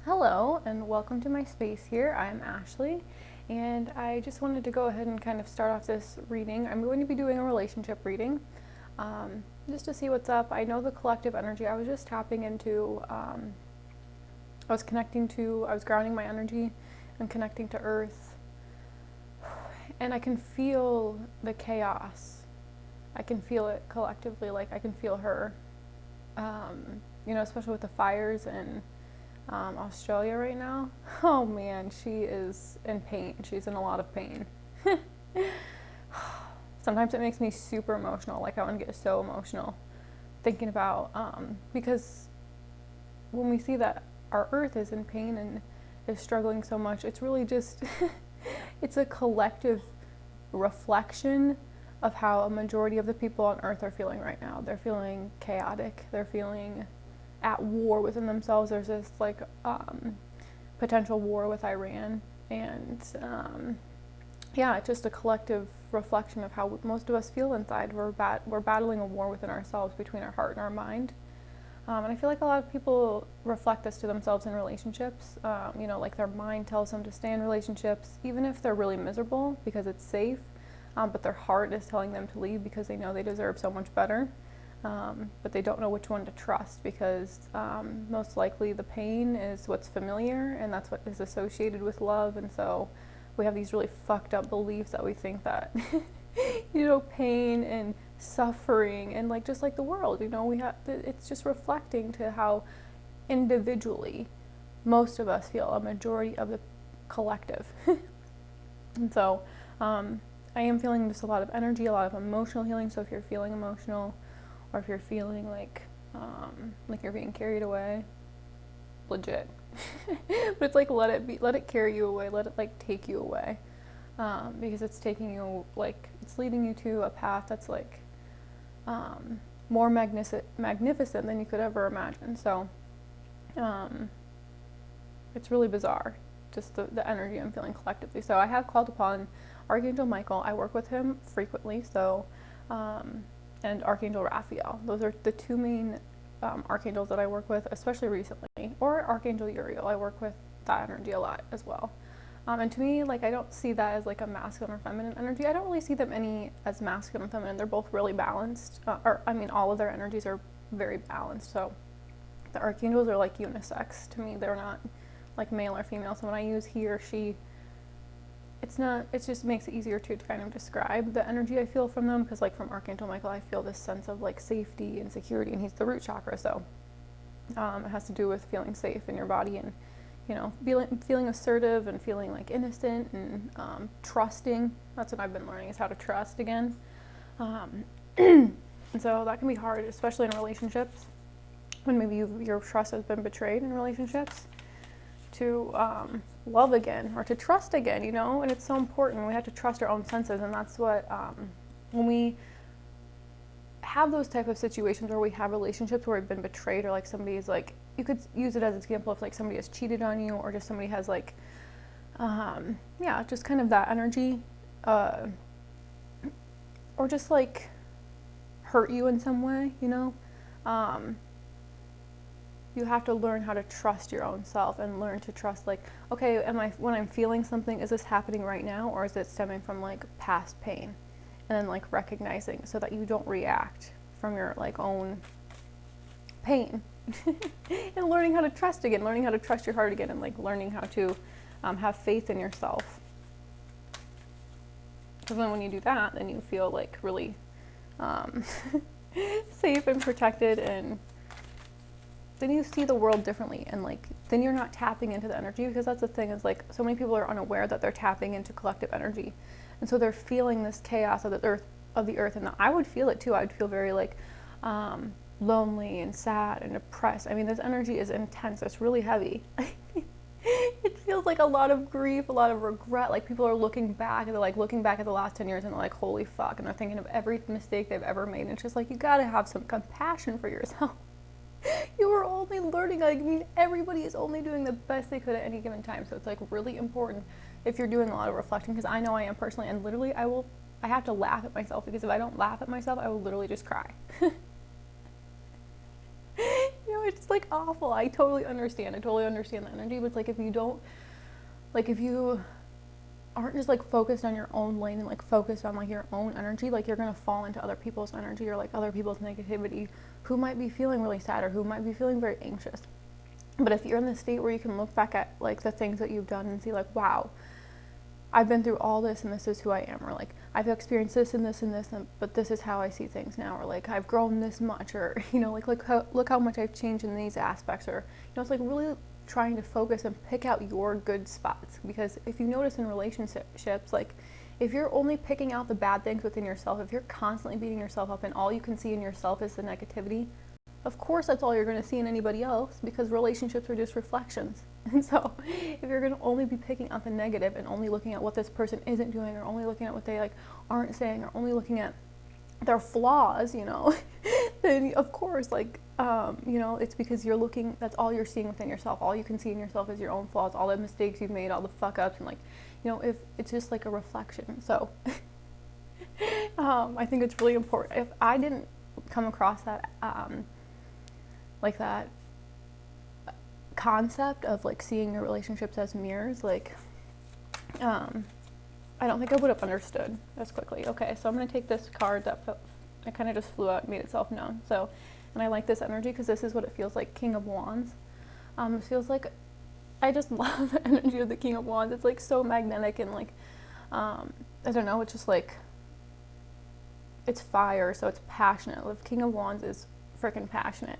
Hello and welcome to my space here. I'm Ashley and I just wanted to go ahead and kind of start off this reading. I'm going to be doing a relationship reading just to see what's up. I know the collective energy. I was just tapping into, I was grounding my energy and connecting to earth, and I can feel the chaos. I can feel it collectively, like I can feel her, especially with the fires and Australia right now. Oh man, she is in pain. She's in a lot of pain. Sometimes it makes me super emotional. Like I want to get so emotional thinking about, because when we see that our earth is in pain and is struggling so much, it's really just, it's a collective reflection of how a majority of the people on earth are feeling right now. They're feeling chaotic. They're feeling at war within themselves. There's this potential war with Iran, and it's just a collective reflection of how most of us feel inside. We're battling a war within ourselves, between our heart and our mind, and I feel like a lot of people reflect this to themselves in relationships. Like their mind tells them to stay in relationships even if they're really miserable because it's safe, but their heart is telling them to leave because they know they deserve so much better. But they don't know which one to trust because most likely the pain is what's familiar, and that's what is associated with love. And so we have these really fucked up beliefs that we think that pain and suffering and just like the world, it's just reflecting to how individually most of us feel, a majority of the collective. And so I am feeling just a lot of energy, a lot of emotional healing. So if you're feeling emotional, or if you're feeling like you're being carried away, legit. But it's like, let it carry you away, let it take you away, because it's taking you, it's leading you to a path that's more magnificent than you could ever imagine. So it's really bizarre, just the energy I'm feeling collectively. So I have called upon Archangel Michael. I work with him frequently, so and Archangel Raphael. Those are the two main archangels that I work with, especially recently. Or Archangel Uriel. I work with that energy a lot as well. And to me, I don't see that as a masculine or feminine energy. I don't really see them any as masculine or feminine. They're both really balanced. All of their energies are very balanced. So the archangels are unisex. To me, they're not male or female. So when I use he or she, it just makes it easier to kind of describe the energy I feel from them, because from Archangel Michael I feel this sense of safety and security, and he's the root chakra, so it has to do with feeling safe in your body and feeling assertive and feeling innocent and trusting. That's what I've been learning, is how to trust again. And so that can be hard, especially in relationships, when maybe your trust has been betrayed in relationships, to love again or to trust again, and it's so important. We have to trust our own senses, and that's what, when we have those type of situations where we have relationships where we've been betrayed, or somebody's you could use it as an example of somebody has cheated on you, or just somebody has just kind of that energy, or just hurt you in some way, you have to learn how to trust your own self and learn to trust, okay, when I'm feeling something, is this happening right now, or is it stemming from past pain? And then recognizing, so that you don't react from your own pain. And learning how to trust again, learning how to trust your heart again, and learning how to have faith in yourself. Because then when you do that, then you feel really safe and protected, and then you see the world differently, and then you're not tapping into the energy, because that's the thing, is so many people are unaware that they're tapping into collective energy, and so they're feeling this chaos of the earth, and I would feel it too. I would feel very lonely and sad and depressed. This energy is intense. It's really heavy. It feels like a lot of grief, a lot of regret. People are looking back, and they're looking back at the last 10 years, and they're holy fuck, and they're thinking of every mistake they've ever made, and it's just you gotta have some compassion for yourself. You were only learning. Everybody is only doing the best they could at any given time. So it's really important if you're doing a lot of reflecting, because I know I am personally, and literally I have to laugh at myself, because if I don't laugh at myself, I will literally just cry. it's just like awful. I totally understand the energy, but it's like if you don't, like if you aren't just like focused on your own lane and like focused on like your own energy, like you're gonna fall into other people's energy or like other people's negativity who might be feeling really sad or who might be feeling very anxious. But if you're in the state where you can look back at like the things that you've done and see like, wow, I've been through all this and this is who I am, or like I've experienced this and this and this, but this is how I see things now, or like I've grown this much, or you know, like look how much I've changed in these aspects, or you know, it's like really trying to focus and pick out your good spots. Because if you notice in relationships, like if you're only picking out the bad things within yourself, if you're constantly beating yourself up and all you can see in yourself is the negativity, of course that's all you're going to see in anybody else, because relationships are just reflections. And so if you're going to only be picking out the negative and only looking at what this person isn't doing, or only looking at what they like aren't saying, or only looking at their flaws, you know, then of course, like, you know, it's because you're looking, that's all you're seeing within yourself. All you can see in yourself is your own flaws, all the mistakes you've made, all the fuck ups, and like, you know, if it's just like a reflection. So I think it's really important. If I didn't come across that, like that concept of like seeing your relationships as mirrors, like, I don't think I would have understood as quickly. Okay, so I'm going to take this card that it kind of just flew out and made itself known. So, and I like this energy because this is what it feels like, King of Wands. It feels like, I just love the energy of the King of Wands. It's like so magnetic and like, I don't know, it's just like, it's fire, so it's passionate. The King of Wands is freaking passionate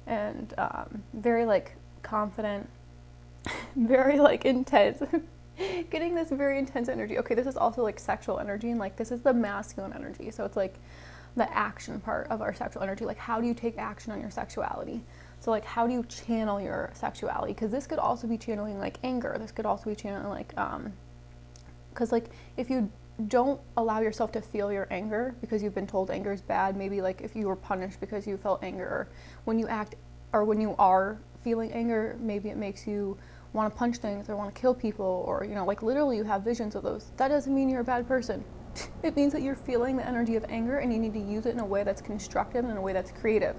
and very like confident, very like intense. Getting this very intense energy. Okay, this is also like sexual energy, and like this is the masculine energy. So it's like the action part of our sexual energy. Like how do you take action on your sexuality? So like how do you channel your sexuality? Because this could also be channeling like anger. This could also be channeling like, because like if you don't allow yourself to feel your anger because you've been told anger is bad, maybe like if you were punished because you felt anger, or when you act, or when you are feeling anger, maybe it makes you want to punch things or want to kill people, or you know, like literally you have visions of those. That doesn't mean you're a bad person. It means that you're feeling the energy of anger and you need to use it in a way that's constructive and in a way that's creative.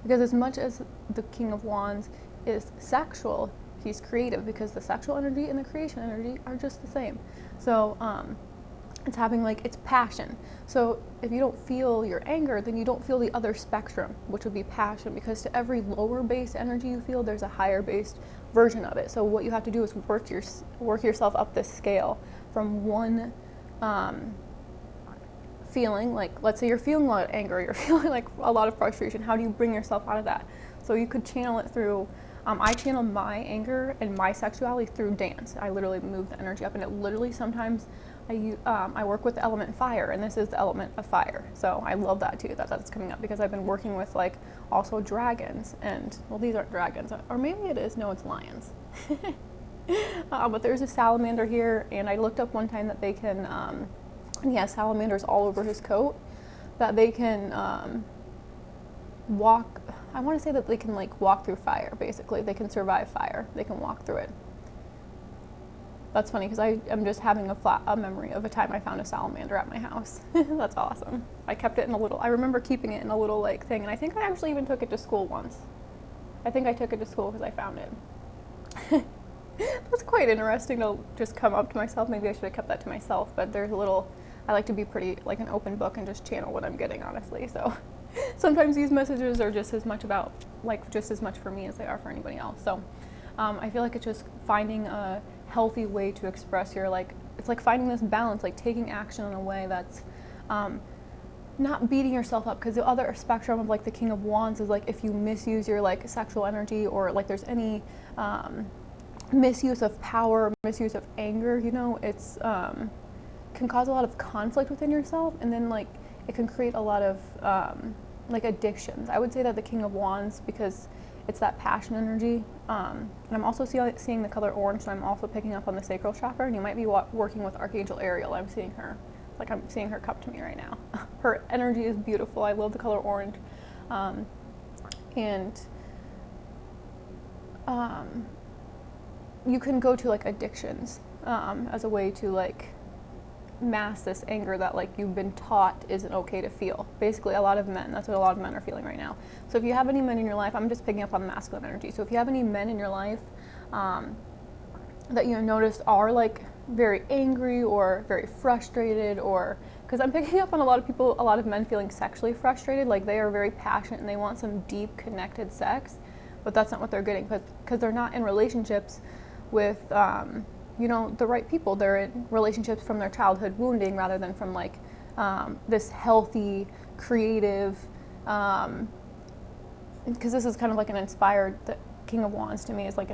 Because as much as the King of Wands is sexual, he's creative, because the sexual energy and the creation energy are just the same. So it's having like, it's passion. So if you don't feel your anger, then you don't feel the other spectrum, which would be passion, because to every lower base energy you feel, there's a higher based version of it. So what you have to do is work yourself up this scale from one feeling, like let's say you're feeling a lot of anger, you're feeling like a lot of frustration. How do you bring yourself out of that? So you could channel it through, I channel my anger and my sexuality through dance. I literally move the energy up, and it literally sometimes I work with the element fire, and this is the element of fire. So I love that too, that's coming up, because I've been working with like also dragons, and well, these aren't dragons, or maybe it is, no, it's lions. But there's a salamander here, and I looked up one time that they can, and he has salamanders all over his coat, that they can walk, I want to say that they can like walk through fire, basically. They can survive fire, they can walk through it. That's funny, because I am just having a memory of a time I found a salamander at my house. That's awesome. I kept it in I remember keeping it in a little like thing, and I think I actually even took it to school once. I think I took it to school because I found it. That's quite interesting to just come up to myself. Maybe I should have kept that to myself, but there's I like to be pretty like an open book and just channel what I'm getting, honestly. So sometimes these messages are just as much for me as they are for anybody else. So I feel like it's just finding a healthy way to express your, like, it's like finding this balance, like taking action in a way that's not beating yourself up, because the other spectrum of like the King of Wands is like if you misuse your like sexual energy, or like there's any misuse of power, misuse of anger, you know, it's can cause a lot of conflict within yourself, and then like it can create a lot of like addictions. I would say that the King of Wands, because it's that passion energy, and I'm also seeing the color orange, so I'm also picking up on the sacral chakra, and you might be working with Archangel Ariel. I'm seeing her come to me right now. Her energy is beautiful. I love the color orange, and you can go to like addictions as a way to like mask this anger that like you've been taught isn't okay to feel. Basically, a lot of men, that's what a lot of men are feeling right now. So if you have any men in your life, I'm just picking up on the masculine energy. So if you have any men in your life that you notice are like very angry or very frustrated, or because I'm picking up on a lot of people, a lot of men feeling sexually frustrated, like they are very passionate and they want some deep connected sex, but that's not what they're getting because they're not in relationships with the right people. They're in relationships from their childhood wounding rather than from like this healthy, creative, because this is kind of like an inspired, the King of Wands to me is like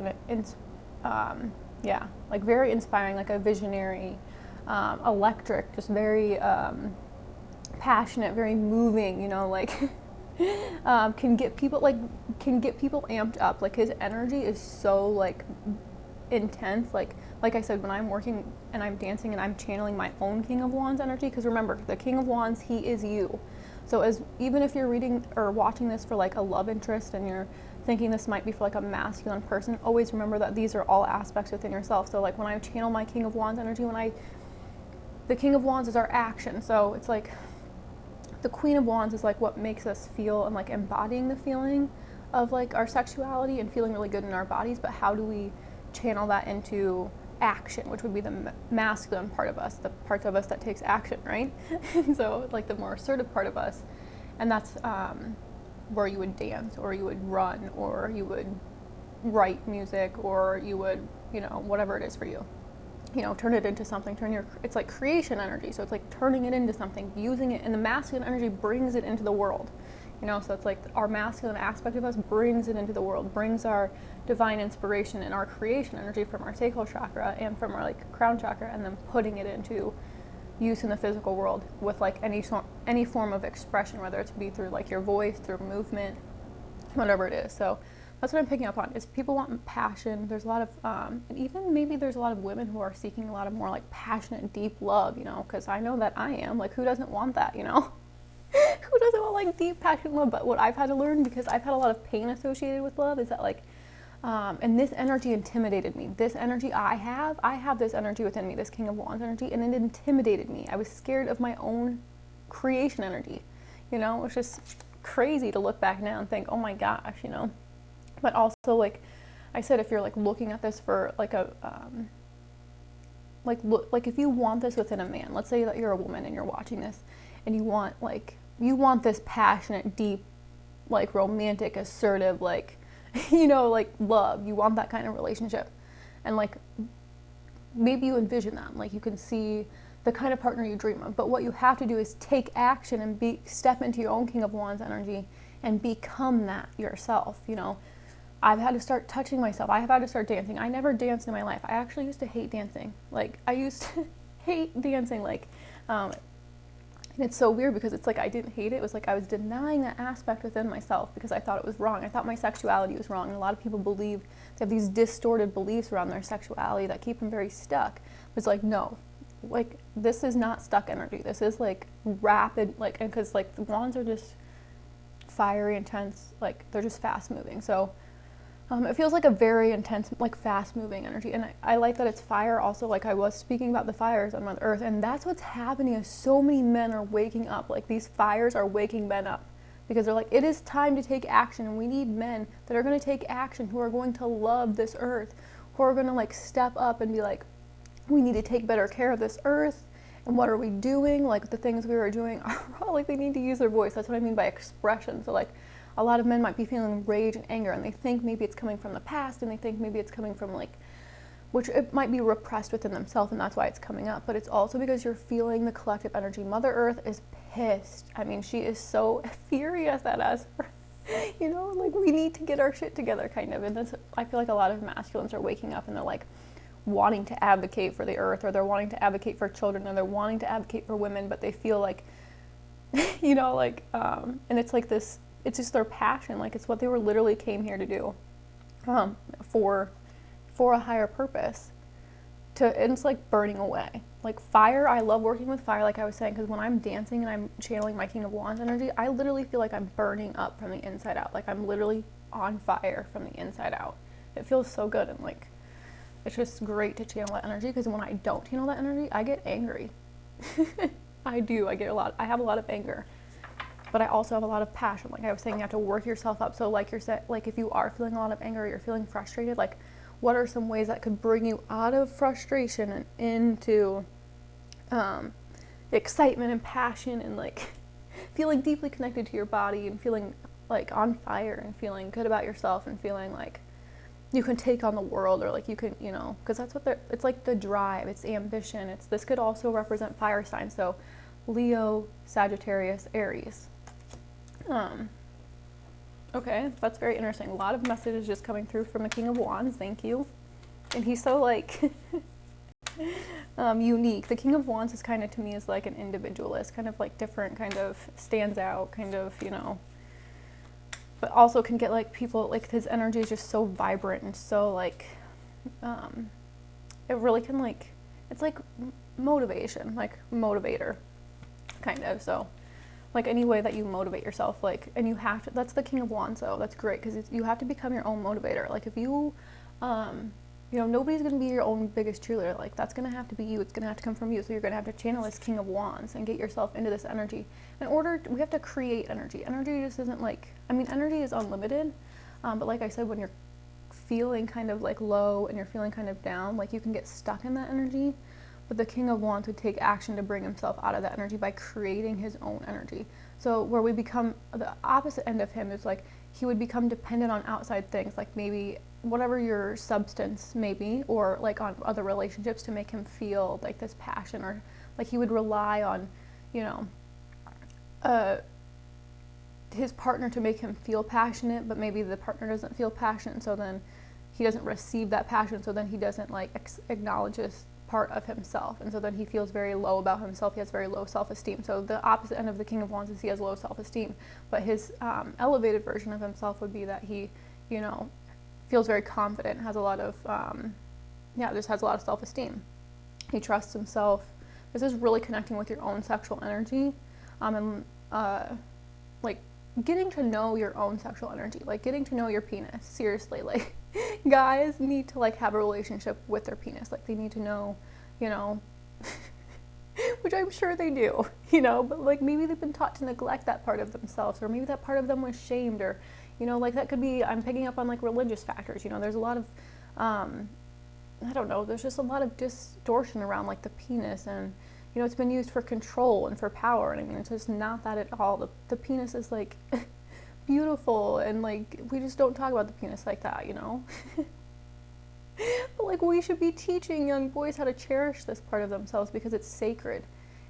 like very inspiring, like a visionary, electric, just very passionate, very moving, like can get people amped up. Like his energy is so like intense. Like I said, when I'm working and I'm dancing and I'm channeling my own King of Wands energy, because remember, the King of Wands, he is you. So even if you're reading or watching this for like a love interest and you're thinking this might be for like a masculine person, always remember that these are all aspects within yourself. So like when I channel my King of Wands energy, the King of Wands is our action. So it's like the Queen of Wands is like what makes us feel and like embodying the feeling of like our sexuality and feeling really good in our bodies. But how do we channel that into action, which would be the masculine part of us, the parts of us that takes action, right? So like the more assertive part of us, and that's where you would dance, or you would run, or you would write music, or you would, whatever it is for you, turn it into something. It's like creation energy. So it's like turning it into something, using it, and the masculine energy brings it into the world. So it's like our masculine aspect of us brings it into the world, brings our divine inspiration and our creation energy from our sacral chakra and from our like crown chakra, and then putting it into use in the physical world with like any form of expression, whether it's be through like your voice, through movement, whatever it is. So that's what I'm picking up on, is people want passion. There's a lot of and even maybe there's a lot of women who are seeking a lot of more like passionate, deep love, because I know that I am. Like, who doesn't want that, who doesn't want like deep passionate love? But what I've had to learn, because I've had a lot of pain associated with love, is that like and this energy intimidated me. This energy I have this energy within me, this King of Wands energy, and it intimidated me. I was scared of my own creation energy. It's just crazy to look back now and think, oh my gosh, But also, like I said, if you're like looking at this for like a like if you want this within a man, let's say that you're a woman and you're watching this and you want this passionate, deep, like romantic, assertive, like like love. You want that kind of relationship. And like maybe you envision that, like you can see the kind of partner you dream of. But what you have to do is take action and step into your own King of Wands energy and become that yourself. I've had to start touching myself. I have had to start dancing. I never danced in my life. I actually used to hate dancing. Like, I used to hate dancing. Like, and it's so weird because it's like I didn't hate it. It was like I was denying that aspect within myself because I thought it was wrong. I thought my sexuality was wrong. And a lot of people believe, they have these distorted beliefs around their sexuality that keep them very stuck. But it's like, no. Like, this is not stuck energy. This is like rapid, like, and because like the wands are just fiery, intense, like they're just fast moving. So it feels like a very intense, like fast moving energy. And I like that it's fire also. Like I was speaking about the fires on Mother Earth, and that's what's happening is so many men are waking up. Like these fires are waking men up because they're like, it is time to take action. And we need men that are going to take action, who are going to love this earth, who are going to like step up and be like, we need to take better care of this earth. And what are we doing? Like the things we are doing are like, they need to use their voice. That's what I mean by expression. So like a lot of men might be feeling rage and anger, and they think maybe it's coming from the past, and they think maybe it's coming from like, which it might be repressed within themselves, and that's why it's coming up. But it's also because you're feeling the collective energy. Mother Earth is pissed. I mean, she is so furious at us. Like we need to get our shit together, kind of. And that's, I feel like a lot of masculines are waking up and they're like wanting to advocate for the earth, or they're wanting to advocate for children, or they're wanting to advocate for women, but they feel like, and it's like this, it's just their passion. Like it's what they were literally came here to do, for a higher purpose. And it's like burning away. Like fire, I love working with fire, like I was saying, because when I'm dancing and I'm channeling my King of Wands energy, I literally feel like I'm burning up from the inside out. Like I'm literally on fire from the inside out. It feels so good, and like, it's just great to channel that energy, because when I don't channel that energy, I get angry. I do. I have a lot of anger, but I also have a lot of passion. Like I was saying, you have to work yourself up. So like like if you are feeling a lot of anger, or you're feeling frustrated, like what are some ways that could bring you out of frustration and into excitement and passion, and like feeling deeply connected to your body, and feeling like on fire, and feeling good about yourself, and feeling like you can take on the world, or like you can, because that's what it's like, the drive, it's the ambition. This could also represent fire signs, so Leo, Sagittarius, Aries. Okay, that's very interesting. A lot of messages just coming through from the King of Wands. Thank you. And he's so like unique. The King of Wands is kind of, to me, is like an individualist, kind of like different, kind of stands out, kind of, but also can get like people, like his energy is just so vibrant and so like, it really can like, it's like motivation, like motivator, kind of. So like any way that you motivate yourself, like, and you have to, that's the King of Wands, though. That's great, because you have to become your own motivator. Like if you, nobody's going to be your own biggest cheerleader. Like that's going to have to be you. It's going to have to come from you. So you're going to have to channel this King of Wands and get yourself into this energy. We have to create energy. Energy just isn't like, energy is unlimited. But like I said, when you're feeling kind of like low and you're feeling kind of down, like you can get stuck in that energy. But the King of Wands would take action to bring himself out of that energy by creating his own energy. So where we become, the opposite end of him is like, he would become dependent on outside things, like maybe whatever your substance may be, or like on other relationships to make him feel like this passion, or like he would rely on, his partner to make him feel passionate, but maybe the partner doesn't feel passionate, so then he doesn't receive that passion, so then he doesn't like acknowledge this part of himself, and so then he feels very low about himself. He has very low self-esteem. So the opposite end of the King of Wands is he has low self-esteem, but his elevated version of himself would be that he, feels very confident, has a lot of, just has a lot of self-esteem. He trusts himself. This is really connecting with your own sexual energy, and like getting to know your own sexual energy, like getting to know your penis. Seriously, like guys need to like have a relationship with their penis. Like they need to know, which I'm sure they do, but like maybe they've been taught to neglect that part of themselves, or maybe that part of them was shamed, or like that could be, I'm picking up on like religious factors. There's a lot of I don't know, there's just a lot of distortion around like the penis, and it's been used for control and for power, and it's just not that at all. The penis is like beautiful, and like we just don't talk about the penis like that, but like we should be teaching young boys how to cherish this part of themselves, because it's sacred.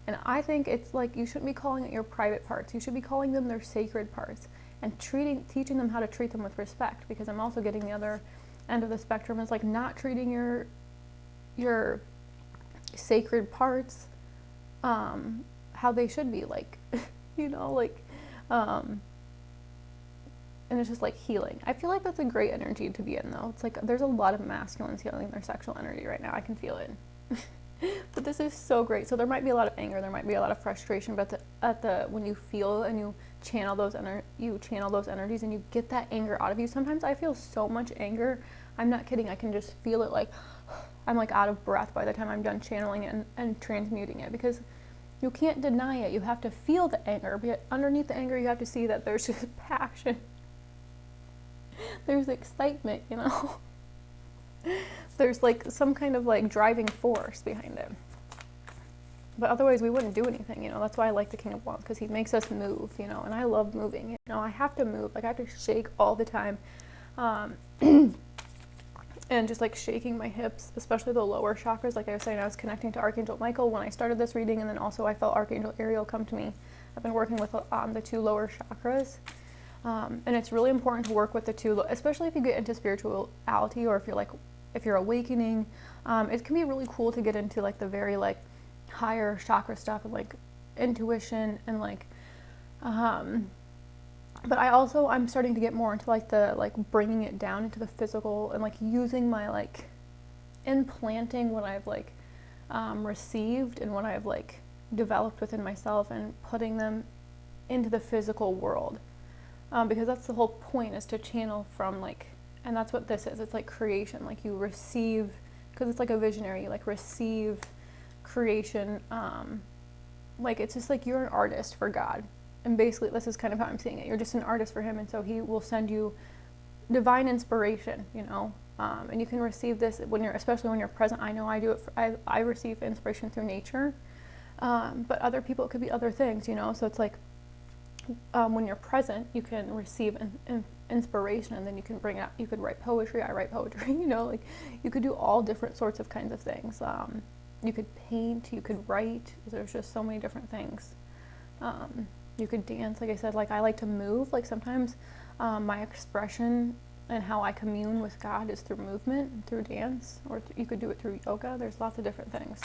And I think it's like, you shouldn't be calling it your private parts. You should be calling them their sacred parts, and teaching them how to treat them with respect, because I'm also getting the other end of the spectrum is like not treating your sacred parts how they should be, like and it's just like healing. I feel like that's a great energy to be in, though. It's like there's a lot of masculines healing their sexual energy right now. I can feel it. But this is so great. So there might be a lot of anger, there might be a lot of frustration, but when you feel and you channel those energies, and you get that anger out of you. Sometimes I feel so much anger, I'm not kidding, I can just feel it, like I'm like out of breath by the time I'm done channeling it and transmuting it, because you can't deny it. You have to feel the anger, but underneath the anger you have to see that there's just passion. There's excitement, There's like some kind of like driving force behind it. But otherwise we wouldn't do anything, That's why I like the King of Wands, because he makes us move, and I love moving. I have to move. Like I have to shake all the time. And just like shaking my hips, especially the lower chakras. Like I was saying, I was connecting to Archangel Michael when I started this reading, and then also I felt Archangel Ariel come to me. I've been working with the two lower chakras. And it's really important to work with the two, especially if you get into spirituality, or if you're awakening. It can be really cool to get into like the very like higher chakra stuff, and like intuition, and like but I'm starting to get more into like the like bringing it down into the physical, and like using my like implanting what I've like received and what I've like developed within myself, and putting them into the physical world, because that's the whole point, is to channel from like, and that's what this is. It's like creation, like you receive, because it's like a visionary, you like receive creation like, it's just like you're an artist for God. And basically, this is kind of how I'm seeing it. You're just an artist for him, and so he will send you divine inspiration, you know. And you can receive this when you're, especially when you're present. I know I do it. I receive inspiration through nature, but other people, it could be other things, you know. So it's like when you're present, you can receive inspiration, and then you can bring it out. You could write poetry. I write poetry, you know. Like, you could do all different sorts of kinds of things. You could paint. You could write. There's just so many different things. You could dance, like I said. Like, I like to move. Like, sometimes my expression and how I commune with God is through movement and through dance, or you could do it through yoga. There's lots of different things.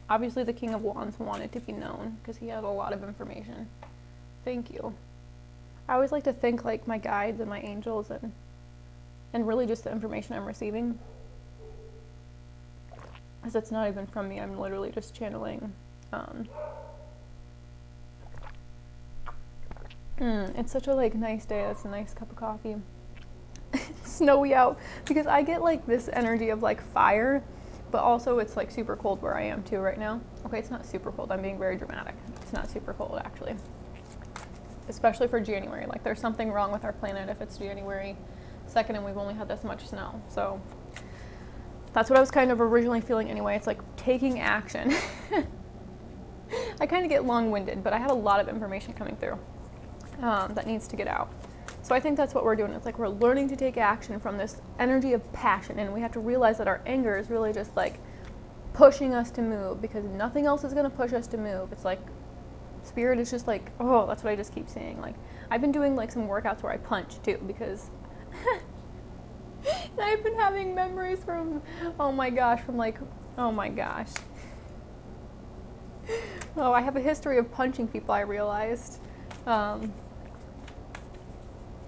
Obviously, the King of Wands wanted to be known because he had a lot of information. Thank you. I always like to think like my guides and my angels and really just the information I'm receiving, because it's not even from me. I'm literally just channeling. It's such a like nice day. That's a nice cup of coffee. It's snowy out because I get like this energy of like fire, but also it's like super cold where I am too right now. Okay, it's not super cold. I'm being very dramatic. It's not super cold actually, especially for January. Like, there's something wrong with our planet if it's January 2nd and we've only had this much snow. So that's what I was kind of originally feeling anyway. It's like taking action. I kind of get long-winded, but I have a lot of information coming through that needs to get out. So I think that's what we're doing. It's like we're learning to take action from this energy of passion, and we have to realize that our anger is really just like pushing us to move, because nothing else is going to push us to move. It's like spirit is just like, oh, that's what I just keep saying. Like, I've been doing like some workouts where I punch too, because I've been having memories from, oh my gosh. Oh, I have a history of punching people, I realized.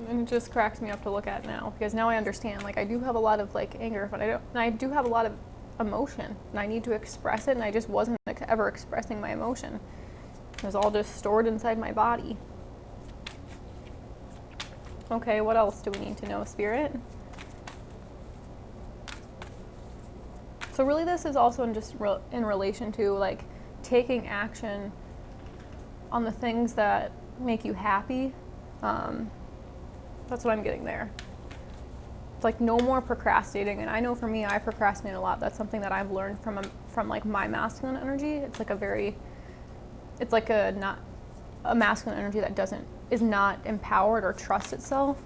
And it just cracks me up to look at now, because now I understand. Like, I do have a lot of like anger, but I do have a lot of emotion, and I need to express it, and I just wasn't ever expressing my emotion. It was all just stored inside my body. Okay, what else do we need to know, Spirit? So really, this is also in relation to like taking action on the things that make you happy. That's what I'm getting there. It's like no more procrastinating. And I know for me, I procrastinate a lot. That's something that I've learned from like my masculine energy. It's like not a masculine energy that is not empowered or trusts itself,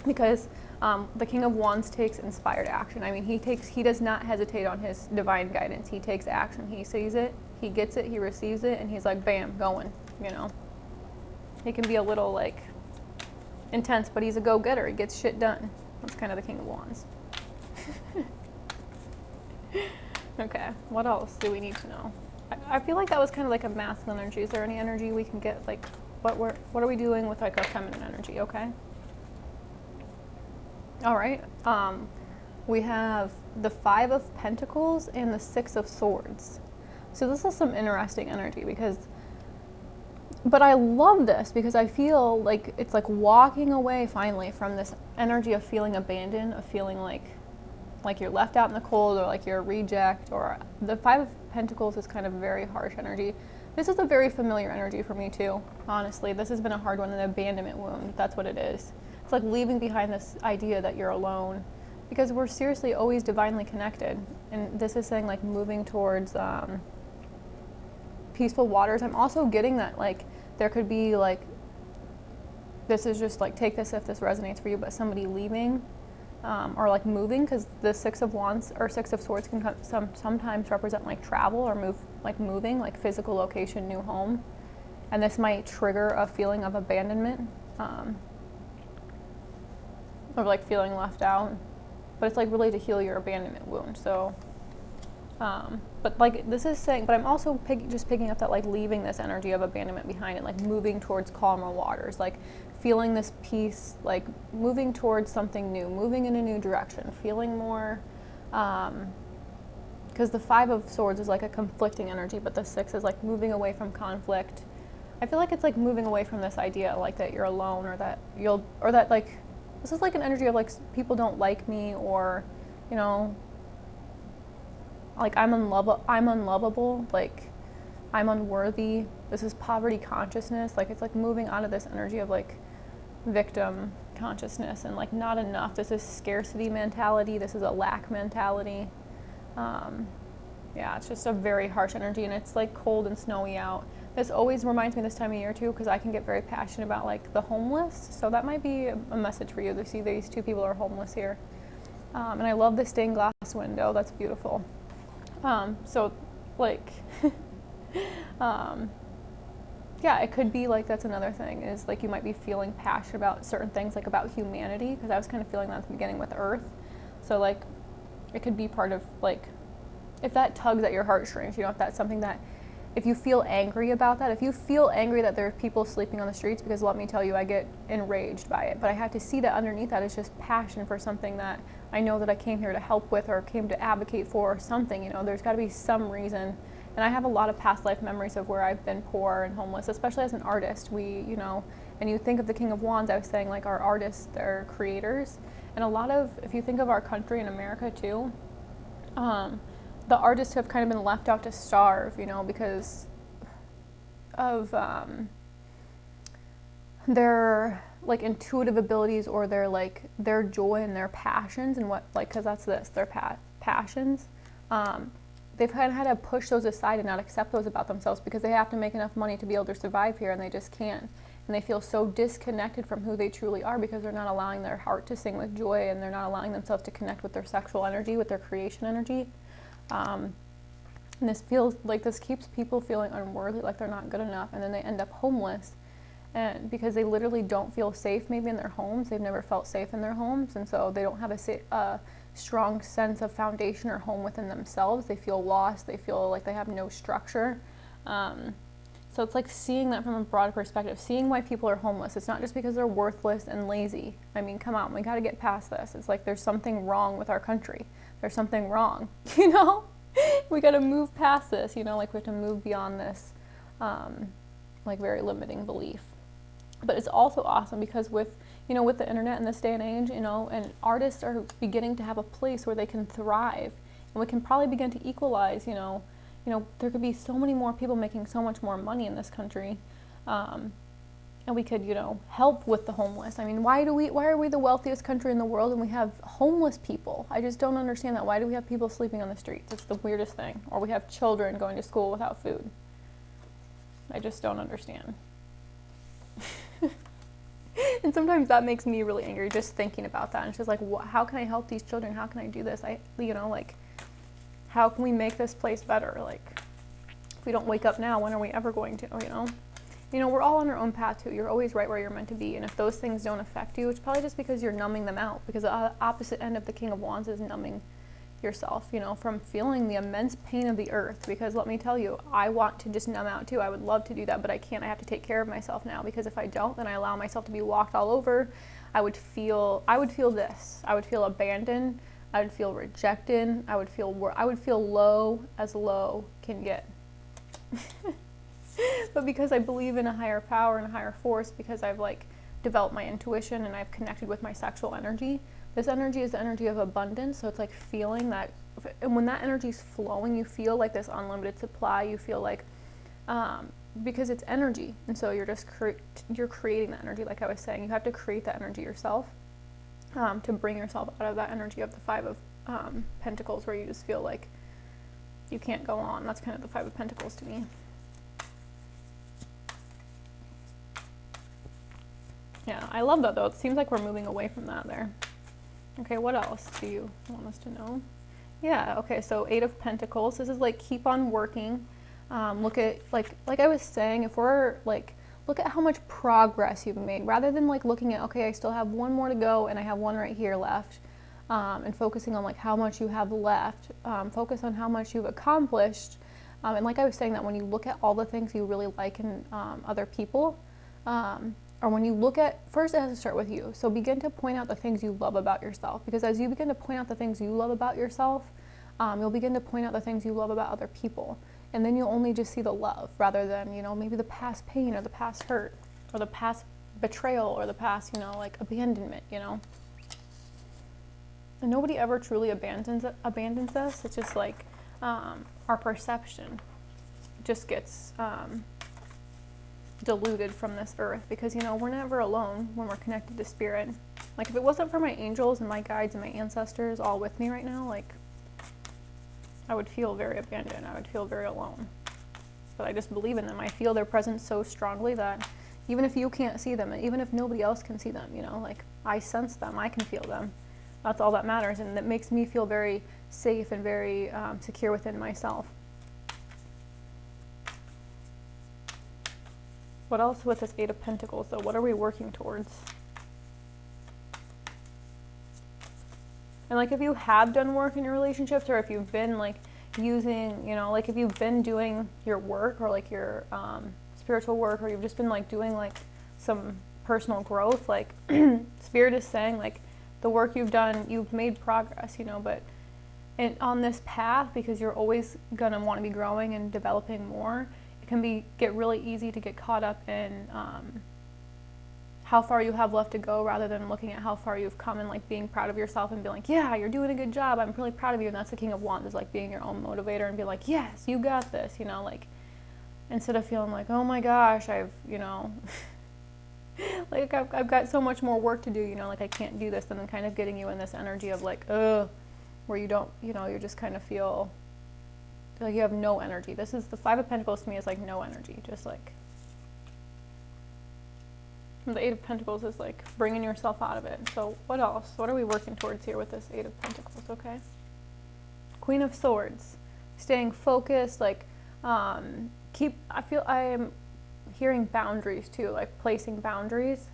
because the King of Wands takes inspired action. I mean, he does not hesitate on his divine guidance. He takes action. He sees it, he gets it, he receives it, and he's like, bam, going, you know. He can be a little like intense, but he's a go-getter. He gets shit done. That's kind of the King of Wands. Okay, what else do we need to know? I feel like that was kind of like a masculine energy. Is there any energy we can get, like, what are we doing with like our feminine energy? Okay. All right. We have the 5 of Pentacles and the 6 of Swords. So this is some interesting energy, but I love this because I feel like it's like walking away finally from this energy of feeling abandoned, of feeling like you're left out in the cold, or like you're a reject. Or the 5 of Pentacles is kind of very harsh energy. This is a very familiar energy for me too, honestly. This has been a hard one, an abandonment wound. That's what it is. It's like leaving behind this idea that you're alone, because we're seriously always divinely connected. And this is saying like moving towards peaceful waters. I'm also getting that like there could be like, this is just like, take this if this resonates for you, but somebody leaving or like moving, because the 6 of Wands or 6 of Swords can sometimes represent like travel or moving, like physical location, new home. And this might trigger a feeling of abandonment or like feeling left out, but it's like really to heal your abandonment wound. So but like this is saying, but I'm also just picking up that like leaving this energy of abandonment behind and like moving towards calmer waters, like feeling this peace, like moving towards something new, moving in a new direction, feeling more, because the 5 of Swords is like a conflicting energy, but the 6 is like moving away from conflict. I feel like it's like moving away from this idea like that you're alone, or that like, this is like an energy of like people don't like me, or, you know, like I'm unlovable, like I'm unworthy. This is poverty consciousness. Like it's like moving out of this energy of like victim consciousness and like not enough. This is scarcity mentality. This is a lack mentality. Yeah, it's just a very harsh energy, and it's like cold and snowy out. This always reminds me this time of year too, because I can get very passionate about like the homeless. So that might be a message for you to see these two people are homeless here. And I love the stained glass window. That's beautiful. So like, yeah, it could be like that's another thing is like you might be feeling passionate about certain things, like about humanity, because I was kind of feeling that at the beginning with Earth. So like, it could be part of like, if that tugs at your heartstrings, you know, if that's something that, if you feel angry about that, if you feel angry that there are people sleeping on the streets, because let me tell you, I get enraged by it, but I have to see that underneath that is just passion for something that I know that I came here to help with or came to advocate for or something, you know, there's gotta be some reason. And I have a lot of past life memories of where I've been poor and homeless, especially as an artist. We, you know, and you think of the King of Wands, I was saying like our artists, they're creators. And a lot of, if you think of our country in America too, the artists have kind of been left out to starve, you know, because of their like intuitive abilities or their like their joy and their passions and what like because that's this their passions. They've kind of had to push those aside and not accept those about themselves because they have to make enough money to be able to survive here, and they just can't. And they feel so disconnected from who they truly are because they're not allowing their heart to sing with joy, and they're not allowing themselves to connect with their sexual energy, with their creation energy. And this feels like this keeps people feeling unworthy, like they're not good enough, and then they end up homeless, and because they literally don't feel safe maybe in their homes. They've never felt safe in their homes, and so they don't have a strong sense of foundation or home within themselves. They feel lost. They feel like they have no structure. So it's like seeing that from a broad perspective, seeing why people are homeless. It's not just because they're worthless and lazy. I mean, come on, we got to get past this. It's like there's something wrong with our country. There's something wrong, you know? We got to move past this, you know, like we have to move beyond this like very limiting belief. But it's also awesome because with, you know, with the internet in this day and age, you know, and artists are beginning to have a place where they can thrive, and we can probably begin to equalize, you know, there could be so many more people making so much more money in this country, and we could, you know, help with the homeless. I mean, why are we the wealthiest country in the world and we have homeless people? I just don't understand that. Why do we have people sleeping on the streets? It's the weirdest thing. Or we have children going to school without food. I just don't understand. And sometimes that makes me really angry just thinking about that. And it's just like, how can I help these children? How can I do this? You know, like, how can we make this place better? Like, if we don't wake up now, when are we ever going to, you know? You know, we're all on our own path too. You're always right where you're meant to be. And if those things don't affect you, it's probably just because you're numbing them out. Because the opposite end of the King of Wands is numbing yourself, you know, from feeling the immense pain of the earth. Because let me tell you, I want to just numb out too. I would love to do that, but I can't. I have to take care of myself now, because if I don't, then I allow myself to be walked all over. I would feel this. I would feel abandoned. I would feel rejected. I would feel low as low can get. But because I believe in a higher power and a higher force, because I've like developed my intuition and I've connected with my sexual energy, this energy is the energy of abundance. So it's like feeling that, and when that energy is flowing, you feel like this unlimited supply. You feel like, because it's energy, and so you're just you're creating that energy. Like I was saying, you have to create that energy yourself, to bring yourself out of that energy of the Five of Pentacles, where you just feel like you can't go on. That's kind of the Five of Pentacles to me. Yeah, I love that though. It seems like we're moving away from that there. Okay, what else do you want us to know? Yeah, okay, so Eight of Pentacles. This is like keep on working. Look at, like I was saying, if we're like, look at how much progress you've made, rather than like looking at, okay, I still have one more to go and I have one right here left, and focusing on like how much you have left. Focus on how much you've accomplished. And like I was saying, that when you look at all the things you really like in other people, or when you look at, first it has to start with you. So begin to point out the things you love about yourself, because as you begin to point out the things you love about yourself, you'll begin to point out the things you love about other people. And then you'll only just see the love, rather than, you know, maybe the past pain or the past hurt or the past betrayal or the past, you know, like abandonment, you know. And nobody ever truly abandons us. It's just like, our perception just gets diluted from this earth, because, you know, we're never alone when we're connected to spirit. Like, if it wasn't for my angels and my guides and my ancestors all with me right now, like, I would feel very abandoned. I would feel very alone. But I just believe in them. I feel their presence so strongly that even if you can't see them, and even if nobody else can see them, you know, like, I sense them, I can feel them. That's all that matters, and that makes me feel very safe and very secure within myself. What else with this Eight of Pentacles, though? What are we working towards? And, like, if you have done work in your relationships, or if you've been, like, using, you know, like, if you've been doing your work, or, like, your spiritual work, or you've just been, like, doing, like, some personal growth, like, Spirit is saying, like, the work you've done, you've made progress, you know, but on this path, because you're always going to want to be growing and developing more, it can get really easy to get caught up in how far you have left to go, rather than looking at how far you've come and, like, being proud of yourself and being like, yeah, you're doing a good job, I'm really proud of you. And that's the King of Wands, is, like, being your own motivator and be like, yes, you got this, you know, like, instead of feeling like, oh my gosh, I've, you know, like, I've got so much more work to do, you know, like, I can't do this, and then kind of getting you in this energy of, like, where you don't, you know, you just kind of feel like you have no energy. This is the Five of Pentacles to me, is like no energy, just like, and the Eight of Pentacles is like bringing yourself out of it. So what else? What are we working towards here with this Eight of Pentacles? Okay. Queen of Swords, staying focused, like, I feel I am hearing boundaries too, like placing boundaries.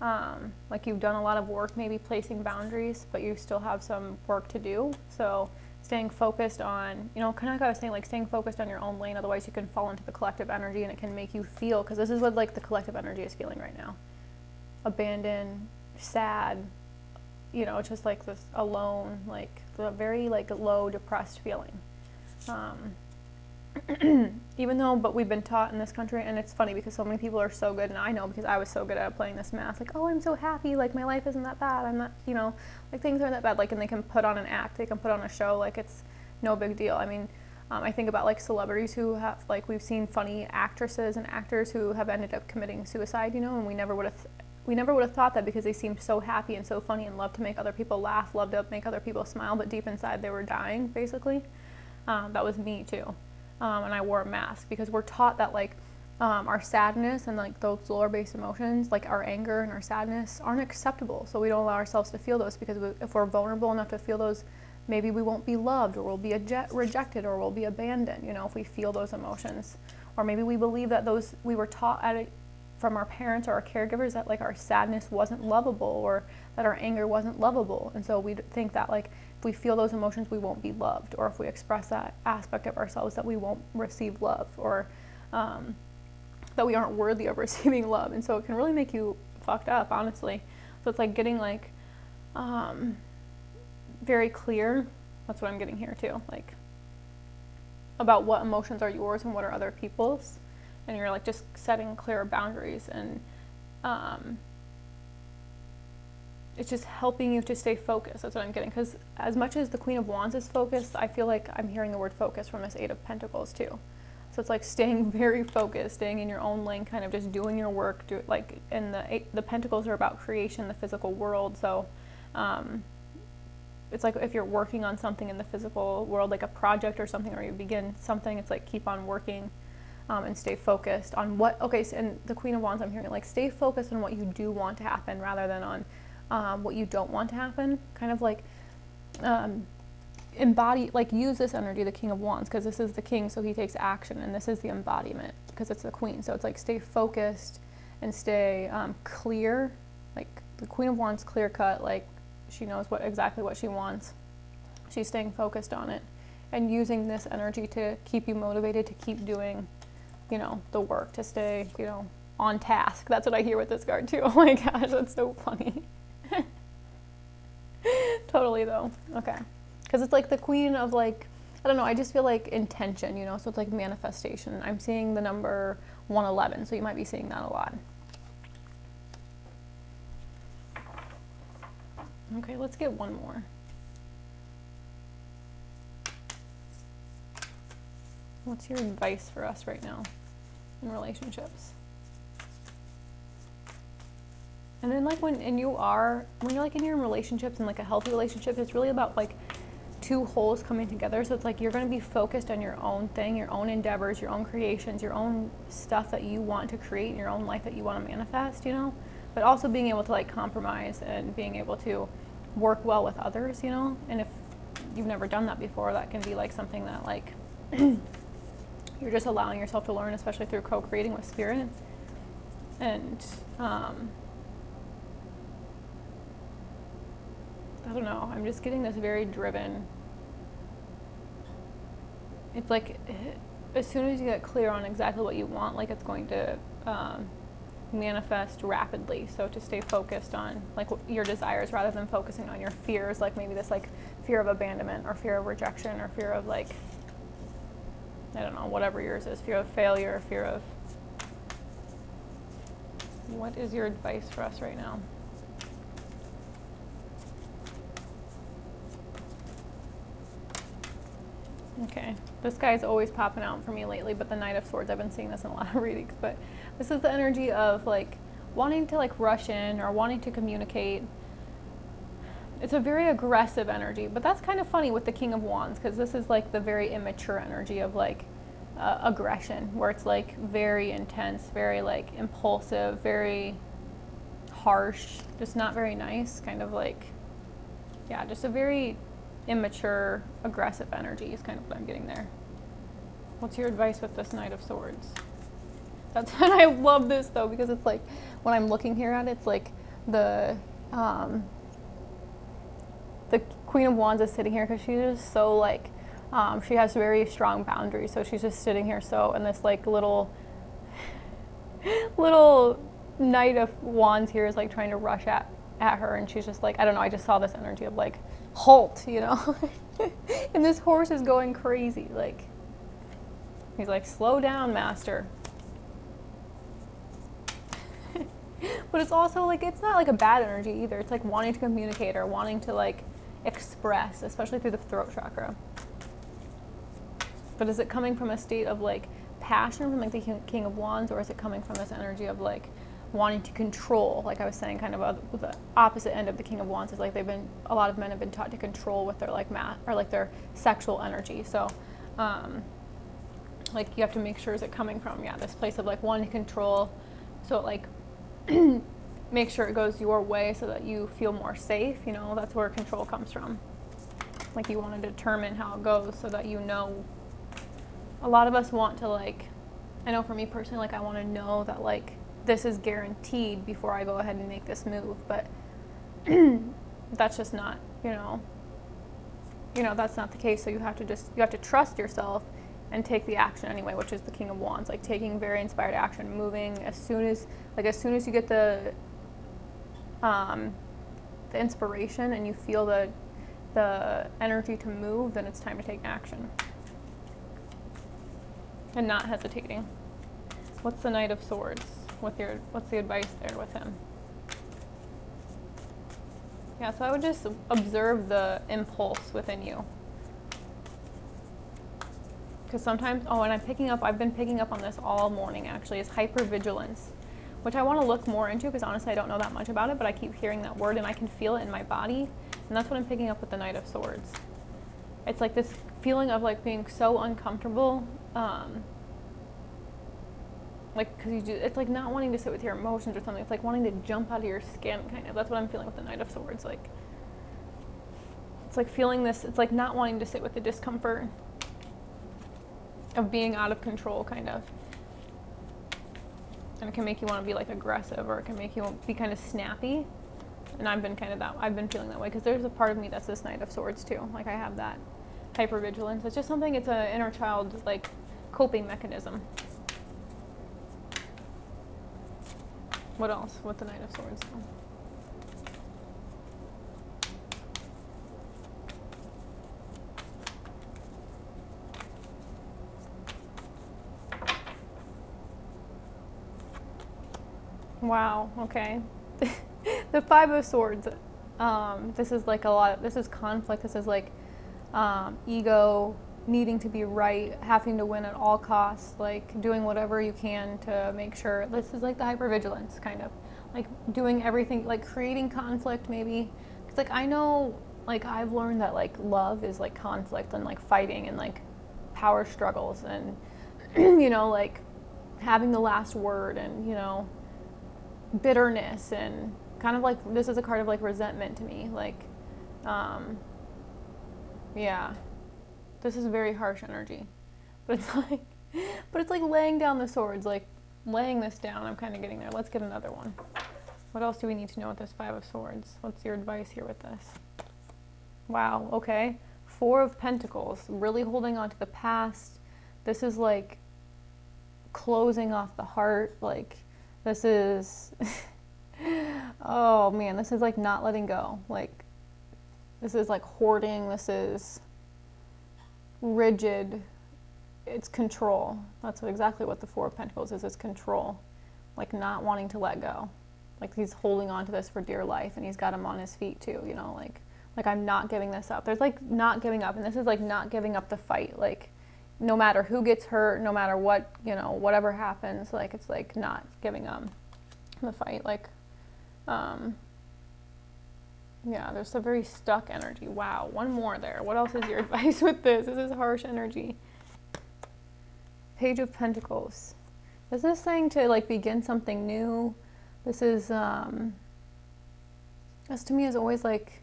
Like, you've done a lot of work maybe placing boundaries, but you still have some work to do. So staying focused on, you know, kind of like I was saying, like, staying focused on your own lane, otherwise you can fall into the collective energy, and it can make you feel, because this is what, like, the collective energy is feeling right now. Abandoned, sad, you know, it's just like this alone, like the very, like, low, depressed feeling. Even though, but we've been taught in this country, and it's funny because so many people are so good, and I know because I was so good at playing this mask, like, oh, I'm so happy, like, my life isn't that bad, I'm not, you know, like, things aren't that bad, like, and they can put on an act, they can put on a show, like, it's no big deal. I mean, I think about, like, celebrities who have, like, we've seen funny actresses and actors who have ended up committing suicide, you know, and we never would have thought that, because they seemed so happy and so funny and loved to make other people laugh, loved to make other people smile, but deep inside they were dying, basically. That was me too. And I wore a mask, because we're taught that, like, our sadness and, like, those lower-based emotions, like our anger and our sadness, aren't acceptable. So we don't allow ourselves to feel those, because if we're vulnerable enough to feel those, maybe we won't be loved, or we'll be rejected, or we'll be abandoned, you know, if we feel those emotions. Or maybe we believe that we were taught from our parents or our caregivers that, like, our sadness wasn't lovable, or that our anger wasn't lovable. And so we think that, like, if we feel those emotions, we won't be loved, or if we express that aspect of ourselves, that we won't receive love, or that we aren't worthy of receiving love. And so it can really make you fucked up, honestly. So it's like getting, like, very clear. That's what I'm getting here too, like, about what emotions are yours and what are other people's. And you're, like, just setting clear boundaries, and it's just helping you to stay focused. That's what I'm getting, because as much as the Queen of Wands is focused, I feel like I'm hearing the word focus from this Eight of Pentacles too. So it's like staying very focused, staying in your own lane, kind of just doing your work, and the Pentacles are about creation, the physical world. So it's like if you're working on something in the physical world, like a project or something, or you begin something, it's like keep on working. And stay focused on and the Queen of Wands, I'm hearing, like, stay focused on what you do want to happen, rather than on what you don't want to happen. Kind of like embody, like, use this energy, the King of Wands, because this is the king, so he takes action, and this is the embodiment, because it's the queen. So it's like stay focused and stay clear. Like, the Queen of Wands, clear cut, like, she knows exactly what she wants. She's staying focused on it, and using this energy to keep you motivated to keep doing, you know, the work, to stay, you know, on task. That's what I hear with this card too. Oh my gosh, that's so funny. Totally though. Okay. Because it's like the queen of, like, I don't know, I just feel like intention, you know, so it's like manifestation. I'm seeing the number 111, so you might be seeing that a lot. Okay, let's get one more. What's your advice for us right now in relationships? And then like when you're like in your relationships and like a healthy relationship, it's really about like two wholes coming together. So it's like you're going to be focused on your own thing, your own endeavors, your own creations, your own stuff that you want to create in your own life that you want to manifest, you know, but also being able to like compromise and being able to work well with others, you know. And if you've never done that before, that can be like something that like you're just allowing yourself to learn, especially through co-creating with spirit. And I don't know, I'm just getting this very driven. It's like as soon as you get clear on exactly what you want, like it's going to manifest rapidly. So to stay focused on like your desires rather than focusing on your fears, like maybe this like fear of abandonment or fear of rejection or fear of like, I don't know, whatever yours is, fear of failure, fear of... What is your advice for us right now? Okay, this guy's always popping out for me lately, but the Knight of Swords, I've been seeing this in a lot of readings, but this is the energy of like wanting to like rush in or wanting to communicate. It's a very aggressive energy, but that's kind of funny with the King of Wands, because this is like the very immature energy of like aggression, where it's like very intense, very like impulsive, very harsh, just not very nice, kind of like, yeah, just a very immature, aggressive energy is kind of what I'm getting there. What's your advice with this Knight of Swords? That's and I love this though, because it's like when I'm looking here at it, it's like the Queen of Wands is sitting here because she's just so like she has very strong boundaries, so she's just sitting here so, and this like little Knight of Wands here is like trying to rush at her, and she's just like, I don't know, I just saw this energy of like halt, you know. And this horse is going crazy, like he's like, slow down, master. But it's also like, it's not like a bad energy either. It's like wanting to communicate or wanting to like express, especially through the throat chakra. But is it coming from a state of like passion from like the King of Wands, or is it coming from this energy of like wanting to control? Like I was saying, kind of the opposite end of the King of Wands is like a lot of men have been taught to control with their like or like their sexual energy. So like you have to make sure, is it coming from, yeah, this place of like wanting to control, so it like make sure it goes your way so that you feel more safe, you know. That's where control comes from. Like you want to determine how it goes so that you know. A lot of us want to like, I know for me personally, like I want to know that like this is guaranteed before I go ahead and make this move, but that's just not, you know, that's not the case. So you have to trust yourself and take the action anyway, which is the King of Wands, like taking very inspired action, moving as soon as you get the inspiration and you feel the energy to move, then it's time to take action. And not hesitating. What's the Knight of Swords? What's the advice there with him? Yeah, so I would just observe the impulse within you. Because sometimes, and I've been picking up on this all morning actually, is hypervigilance, which I want to look more into because honestly I don't know that much about it, but I keep hearing that word and I can feel it in my body, and that's what I'm picking up with the Knight of Swords. It's like this feeling of like being so uncomfortable, like because it's like not wanting to sit with your emotions or something. It's like wanting to jump out of your skin, kind of. That's what I'm feeling with the Knight of Swords. Like it's like feeling this. It's like not wanting to sit with the discomfort of being out of control, kind of. And it can make you want to be like aggressive, or it can make you be kind of snappy. And I've been feeling that way because there's a part of me that's this Knight of Swords too. Like I have that hypervigilance. It's just something. It's an inner child like coping mechanism. What else with the Knight of Swords? Wow, okay. The Five of Swords. This is like this is conflict. This is like ego, needing to be right, having to win at all costs, like doing whatever you can to make sure. This is like the hypervigilance kind of, like doing everything, like creating conflict maybe. Because like I know, like I've learned that like love is like conflict and like fighting and like power struggles and you know, like having the last word and, you know, bitterness and kind of like this is a card of like resentment to me, like yeah, this is very harsh energy, but it's like laying down the swords, like laying this down. I'm kind of getting there. Let's get another one. What else do we need to know with this Five of Swords? What's your advice here with this? Wow, okay. Four of Pentacles, really holding on to the past. This is like closing off the heart, like this is oh man, this is like not letting go, like this is like hoarding, this is rigid, it's control. That's exactly what the Four of Pentacles is. It's control, like not wanting to let go, like he's holding on to this for dear life and he's got him on his feet too, you know, like I'm not giving this up. There's like not giving up, and this is like not giving up the fight, like no matter who gets hurt, no matter what, you know, whatever happens, like it's like not giving up the fight, like yeah, there's a very stuck energy. Wow, one more there. What else is your advice with this? This is harsh energy. Page of Pentacles. Is this saying to like begin something new? This is this to me is always like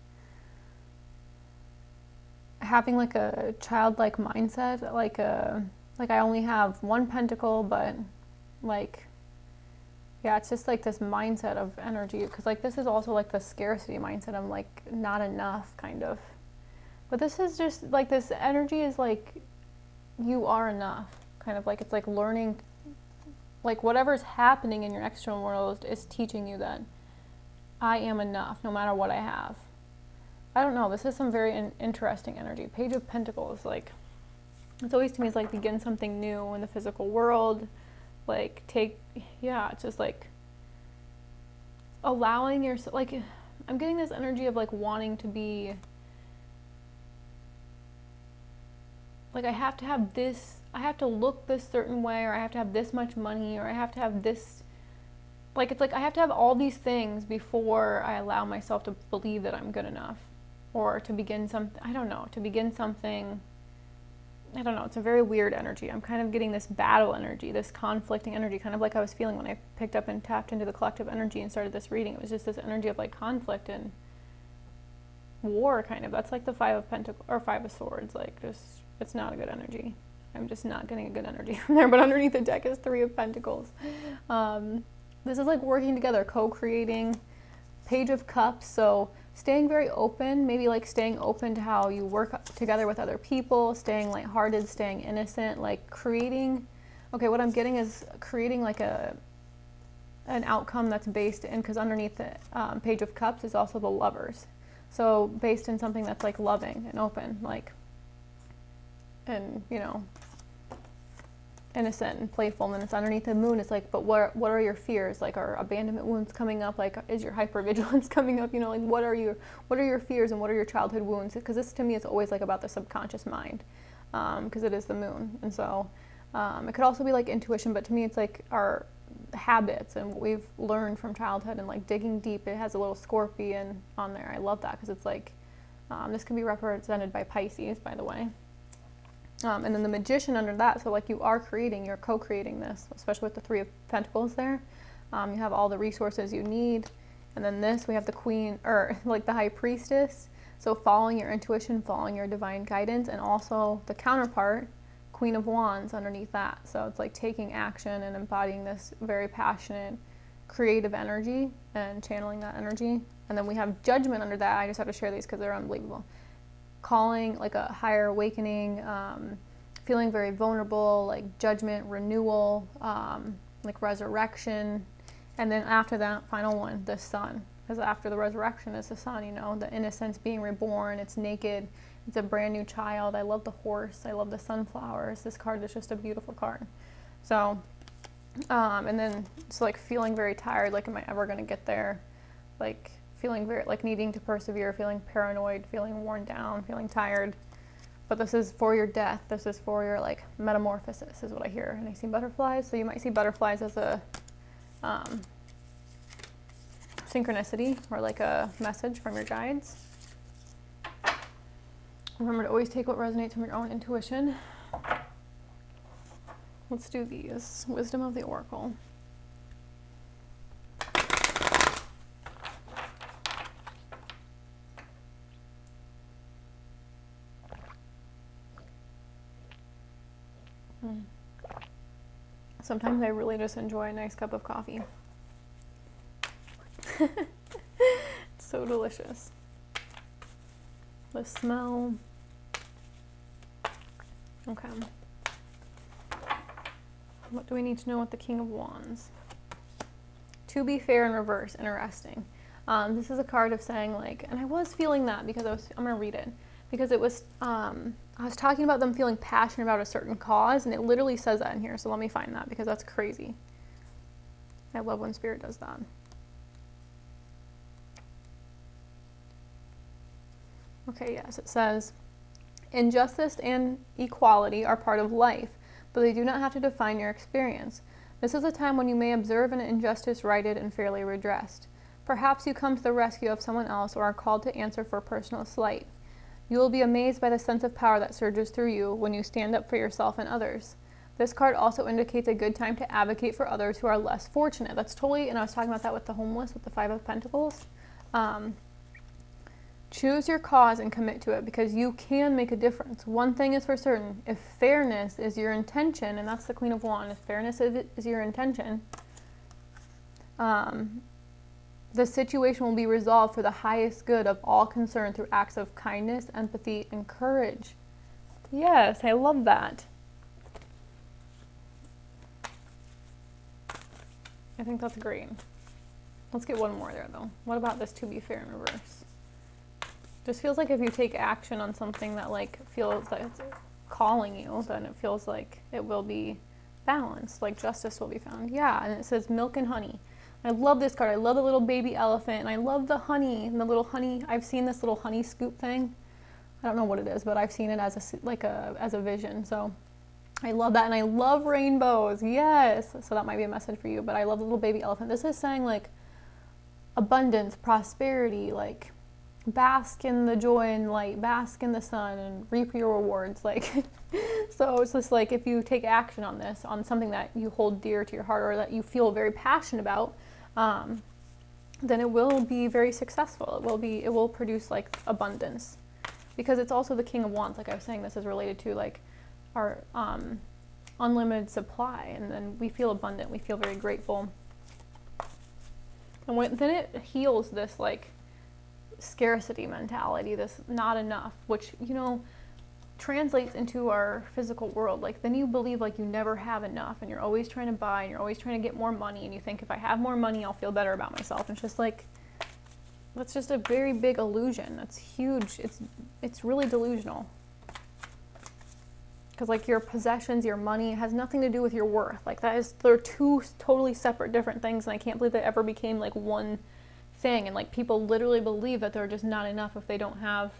having like a childlike mindset, like I only have one pentacle, but like yeah, it's just like this mindset of energy, because like this is also like the scarcity mindset. I'm like not enough kind of, but this is just like this energy is like you are enough kind of, like it's like learning, like whatever's happening in your external world is teaching you that I am enough no matter what I have. I don't know, this is some very interesting energy. Page of Pentacles, like it's always to me is like begin something new in the physical world, like yeah, it's just like allowing yourself, like I'm getting this energy of like wanting to be like I have to have this, I have to look this certain way, or I have to have this much money, or I have to have this, like it's like I have to have all these things before I allow myself to believe that I'm good enough, or to begin something, I don't know, to begin something, I don't know, it's a very weird energy. I'm kind of getting this battle energy, this conflicting energy, kind of like I was feeling when I picked up and tapped into the collective energy and started this reading. It was just this energy of like conflict and war kind of. That's like the Five of Pentacles or Five of Swords, like just, it's not a good energy. I'm just not getting a good energy from there. But underneath the deck is Three of Pentacles. This is like working together, co-creating. Page of Cups, so staying very open, maybe like staying open to how you work together with other people, staying lighthearted, staying innocent, like creating, okay, what I'm getting is creating like an outcome that's based in, because underneath the Page of Cups is also the Lovers. So based in something that's like loving and open, like, and you know, innocent and playful. And it's underneath the Moon. It's like, but what are your fears? Like, are abandonment wounds coming up? Like, is your hypervigilance coming up? You know, like what are your fears and what are your childhood wounds? Because this to me is always like about the subconscious mind, because it is the Moon. And so it could also be like intuition, but to me it's like our habits and what we've learned from childhood, and like digging deep. It has a little scorpion on there. I love that, because it's like this can be represented by Pisces, by the way. And then the Magician under that, so like you are creating, you're co-creating this, especially with the Three of Pentacles there. You have all the resources you need. And then this, we have the Queen, or like the High Priestess. So following your intuition, following your divine guidance, and also the counterpart, Queen of Wands underneath that. So it's like taking action and embodying this very passionate, creative energy and channeling that energy. And then we have Judgment under that. I just have to share these because they're unbelievable. Calling, like a higher awakening, feeling very vulnerable, like judgment, renewal, like resurrection. And then after that, final one, the Sun. Because after the resurrection is the Sun, you know, the innocence being reborn, it's naked, it's a brand new child. I love the horse, I love the sunflowers. This card is just a beautiful card. So, and then it's like feeling very tired, like am I ever going to get there? Like feeling very, like needing to persevere, feeling paranoid, feeling worn down, feeling tired. But this is for your death. This is for your like metamorphosis is what I hear. And I see butterflies. So you might see butterflies as a synchronicity or like a message from your guides. Remember to always take what resonates from your own intuition. Let's do these. Wisdom of the Oracle. Sometimes I really just enjoy a nice cup of coffee. It's so delicious. The smell. Okay. What do we need to know with the King of Wands? To be fair in reverse, interesting. This is a card of saying like, and I was feeling that because I'm going to read it. Because it was, I was talking about them feeling passionate about a certain cause, and it literally says that in here. So let me find that because that's crazy. I love when Spirit does that. Okay, yes, it says, injustice and equality are part of life, but they do not have to define your experience. This is a time when you may observe an injustice righted and fairly redressed. Perhaps you come to the rescue of someone else or are called to answer for a personal slight. You will be amazed by the sense of power that surges through you when you stand up for yourself and others. This card also indicates a good time to advocate for others who are less fortunate. That's totally, and I was talking about that with the homeless, with the Five of Pentacles. Choose your cause and commit to it because you can make a difference. One thing is for certain, if fairness is your intention, and that's the Queen of Wands, if fairness is your intention, the situation will be resolved for the highest good of all concerned through acts of kindness, empathy, and courage. Yes, I love that. I think that's great. Let's get one more there, though. What about this to be fair in reverse? Just feels like if you take action on something that like feels that it's calling you, then it feels like it will be balanced, like justice will be found. Yeah, and it says milk and honey. I love this card. I love the little baby elephant, and I love the honey and the little honey. I've seen this little honey scoop thing. I don't know what it is, but I've seen it as a vision. So I love that, and I love rainbows. Yes. So that might be a message for you, but I love the little baby elephant. This is saying like abundance, prosperity, like bask in the joy and light, bask in the sun, and reap your rewards. Like, so it's just like if you take action on this, on something that you hold dear to your heart or that you feel very passionate about, then it will be very successful. It will produce like abundance, because it's also the King of Wands. Like I was saying, this is related to like our unlimited supply, and then we feel abundant. We feel very grateful, and then it heals this like scarcity mentality, this not enough, which, you know, translates into our physical world. Like then you believe like you never have enough, and you're always trying to buy, and you're always trying to get more money, and you think if I have more money I'll feel better about myself. And it's just like, that's just a very big illusion. That's huge. It's really delusional, because like your possessions, your money has nothing to do with your worth. Like they're two totally separate different things, and I can't believe they ever became like one thing. And like people literally believe that they're just not enough if they don't have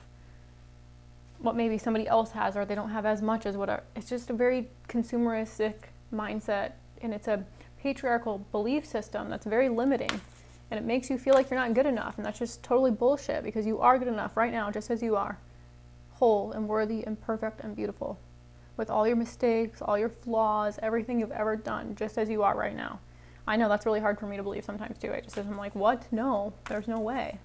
what maybe somebody else has, or they don't have as much as whatever. It's just a very consumeristic mindset, and it's a patriarchal belief system that's very limiting, and it makes you feel like you're not good enough. And that's just totally bullshit, because you are good enough right now, just as you are, whole and worthy and perfect and beautiful, with all your mistakes, all your flaws, everything you've ever done, just as you are right now. I know that's really hard for me to believe sometimes too. I'm like, what? No, there's no way.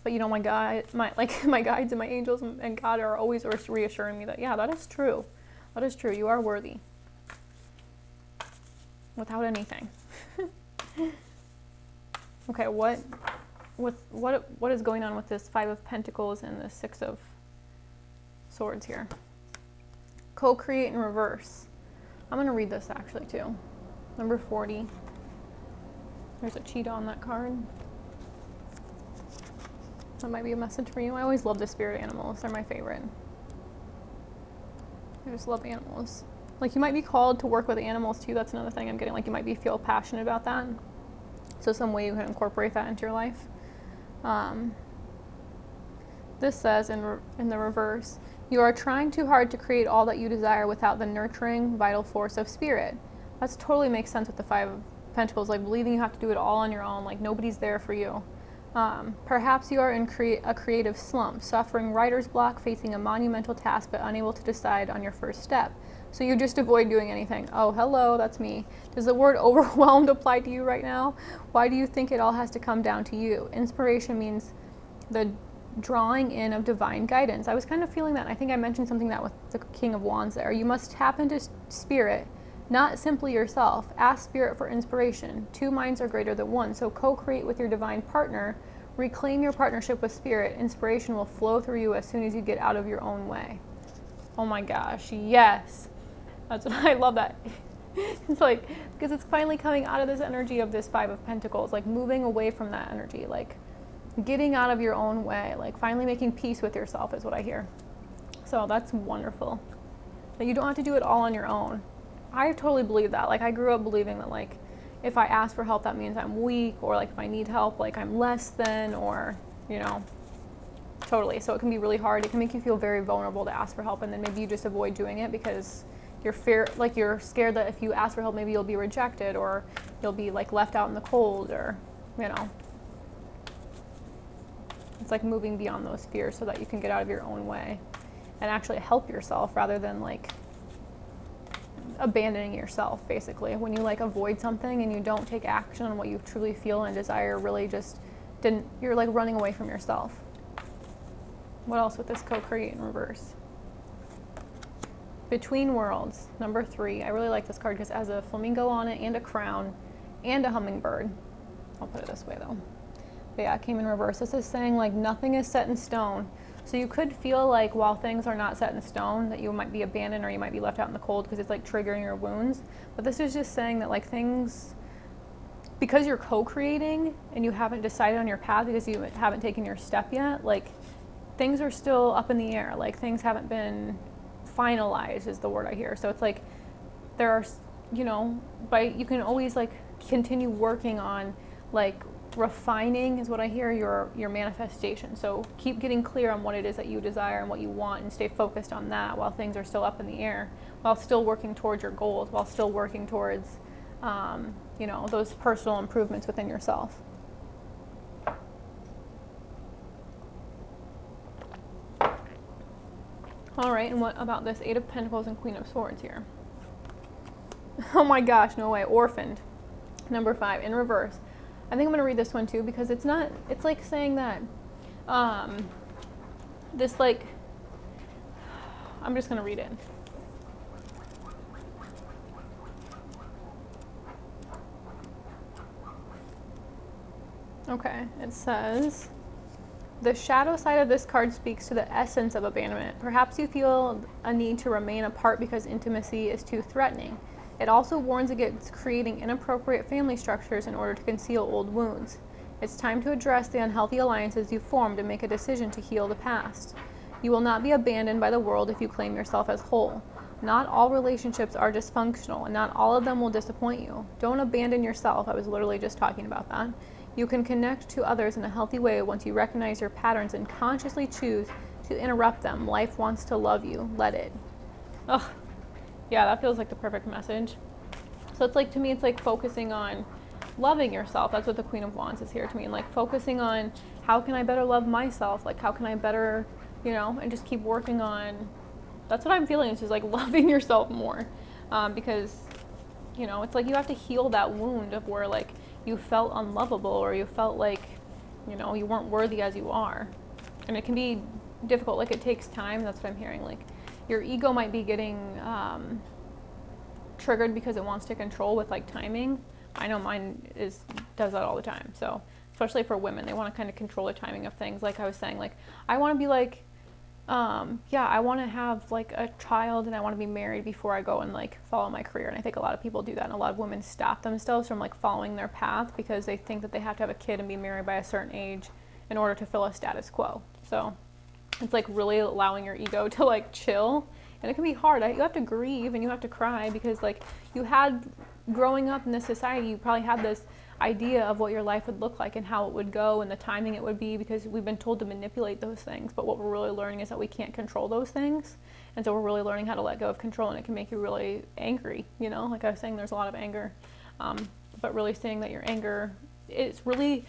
But you know, my guides and my angels and God are always reassuring me that, yeah, that is true. That is true. You are worthy. Without anything. Okay, what is going on with this Five of Pentacles and the Six of Swords here? Co-create in reverse. I'm going to read this actually too. Number 40. There's a cheetah on that card. That might be a message for you. I always love the spirit animals. They're my favorite. I just love animals. Like, you might be called to work with animals too. That's another thing I'm getting. Like, you might feel passionate about that. So some way you can incorporate that into your life. This says in the reverse, You are trying too hard to create all that you desire without the nurturing, vital force of spirit. That totally makes sense with the Five of Pentacles, like believing you have to do it all on your own, like nobody's there for you. Perhaps you are in a creative slump, suffering writer's block, facing a monumental task, but unable to decide on your first step. So you just avoid doing anything. Oh, hello, that's me. Does the word overwhelmed apply to you right now? Why do you think it all has to come down to you? Inspiration means the drawing in of divine guidance. I was kind of feeling that. I think I mentioned something that with the King of Wands there. You must tap into spirit, not simply yourself. Ask spirit for inspiration. Two minds are greater than one. So co-create with your divine partner. Reclaim your partnership with spirit. Inspiration will flow through you as soon as you get out of your own way. Oh my gosh, yes. That's what I love that. It's like, because it's finally coming out of this energy of this Five of Pentacles, like moving away from that energy, like getting out of your own way, like finally making peace with yourself is what I hear. So that's wonderful. That you don't have to do it all on your own. I totally believe that. Like I grew up believing that like if I ask for help, that means I'm weak, or like if I need help, like I'm less than, or, you know, totally. So it can be really hard. It can make you feel very vulnerable to ask for help, and then maybe you just avoid doing it because you're scared that if you ask for help, maybe you'll be rejected, or you'll be like left out in the cold, or, you know. It's like moving beyond those fears so that you can get out of your own way and actually help yourself rather than like abandoning yourself, basically. When you like avoid something and you don't take action on what you truly feel and desire, really just you're like running away from yourself. What else with this co-create in reverse? Between Worlds, number 3. I really like this card because it has a flamingo on it and a crown and a hummingbird. I'll put it this way though. But yeah, it came in reverse. This is saying like nothing is set in stone. So you could feel like while things are not set in stone that you might be abandoned or you might be left out in the cold because it's like triggering your wounds. But this is just saying that like things, because you're co-creating and you haven't decided on your path because you haven't taken your step yet, like things are still up in the air. Like things haven't been finalized is the word I hear. So it's like there are, you know, you can always like continue working on like refining is what I hear, your manifestation. So keep getting clear on what it is that you desire and what you want, and stay focused on that while things are still up in the air, while still working towards your goals, while still working towards you know, those personal improvements within yourself. All right, and what about this Eight of Pentacles and Queen of Swords here? Oh my gosh, no way. Orphaned, number 5 in reverse. I think I'm going to read this one too because it's like saying that this like, I'm just going to read it. Okay, it says, the shadow side of this card speaks to the essence of abandonment. Perhaps you feel a need to remain apart because intimacy is too threatening. It also warns against creating inappropriate family structures in order to conceal old wounds. It's time to address the unhealthy alliances you formed and make a decision to heal the past. You will not be abandoned by the world if you claim yourself as whole. Not all relationships are dysfunctional, and not all of them will disappoint you. Don't abandon yourself. I was literally just talking about that. You can connect to others in a healthy way once you recognize your patterns and consciously choose to interrupt them. Life wants to love you. Let it. Ugh. Yeah, that feels like the perfect message. So it's like, to me, it's like focusing on loving yourself. That's what the Queen of Wands is here to me. And like focusing on how can I better love myself? Like how can I better, you know, and just keep working on, that's what I'm feeling. It's just like loving yourself more. Because, you know, it's like you have to heal that wound of where like you felt unlovable or you felt like, you know, you weren't worthy as you are. And it can be difficult. Like it takes time. That's what I'm hearing. Like your ego might be getting triggered because it wants to control with like timing. I know mine does that all the time. So especially for women, they want to kind of control the timing of things. Like I was saying, like I want to be like, yeah, I want to have like a child and I want to be married before I go and like follow my career. And I think a lot of people do that, and a lot of women stop themselves from like following their path because they think that they have to have a kid and be married by a certain age in order to fill a status quo. So it's like really allowing your ego to like chill, and it can be hard. You have to grieve and you have to cry because like you had, growing up in this society, you probably had this idea of what your life would look like and how it would go and the timing it would be, because we've been told to manipulate those things. But what we're really learning is that we can't control those things. And so we're really learning how to let go of control, and it can make you really angry. You know, like I was saying, there's a lot of anger. But really seeing that your anger, it's really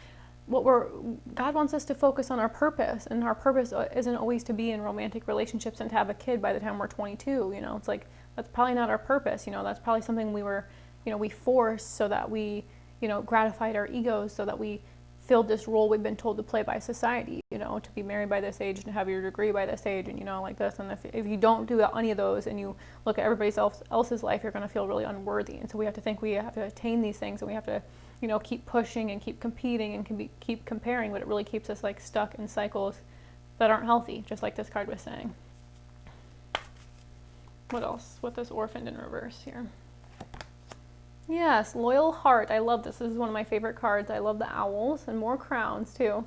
God wants us to focus on our purpose, and our purpose isn't always to be in romantic relationships and to have a kid by the time we're 22. You know, it's like, that's probably not our purpose. You know, that's probably something we forced so that we, gratified our egos, so that we filled this role we've been told to play by society, to be married by this age and have your degree by this age, and like this. And if you don't do any of those and you look at everybody else's life, you're going to feel really unworthy. And so we have to think we have to attain these things, and we have to keep pushing and keep competing and keep comparing, but it really keeps us like stuck in cycles that aren't healthy, just like this card was saying. What else? What this orphaned in reverse here? Yes, loyal heart. I love this. This is one of my favorite cards. I love the owls and more crowns too.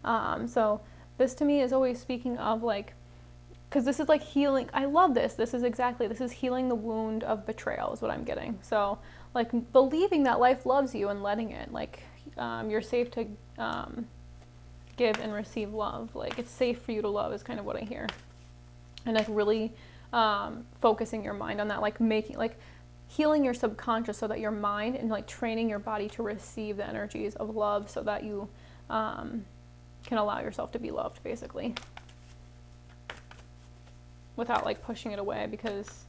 So this to me is always speaking of like, because this is like healing. I love this. This is healing the wound of betrayal is what I'm getting. So like believing that life loves you and letting it, like you're safe to give and receive love. Like it's safe for you to love is kind of what I hear. And like really focusing your mind on that, like healing your subconscious so that your mind, and like training your body to receive the energies of love so that you can allow yourself to be loved, basically, without like pushing it away, because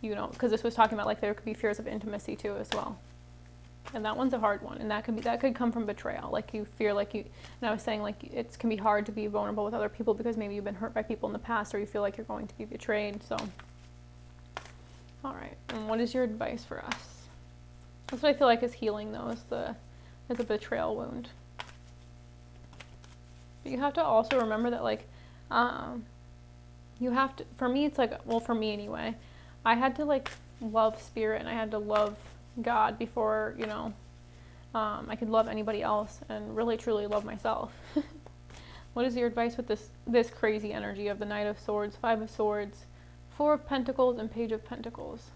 because this was talking about like there could be fears of intimacy too as well, and that one's a hard one, and that could come from betrayal. Like you fear and I was saying like it can be hard to be vulnerable with other people because maybe you've been hurt by people in the past, or you feel like you're going to be betrayed. So all right, and what is your advice for us? That's what I feel like is healing, though, is a betrayal wound. But you have to also remember that, like, you have to, for me, it's like, well, for me anyway, I had to, like, love spirit, and I had to love God before, I could love anybody else and really, truly love myself. What is your advice with this crazy energy of the Knight of Swords, Five of Swords, Four of Pentacles, and Page of Pentacles?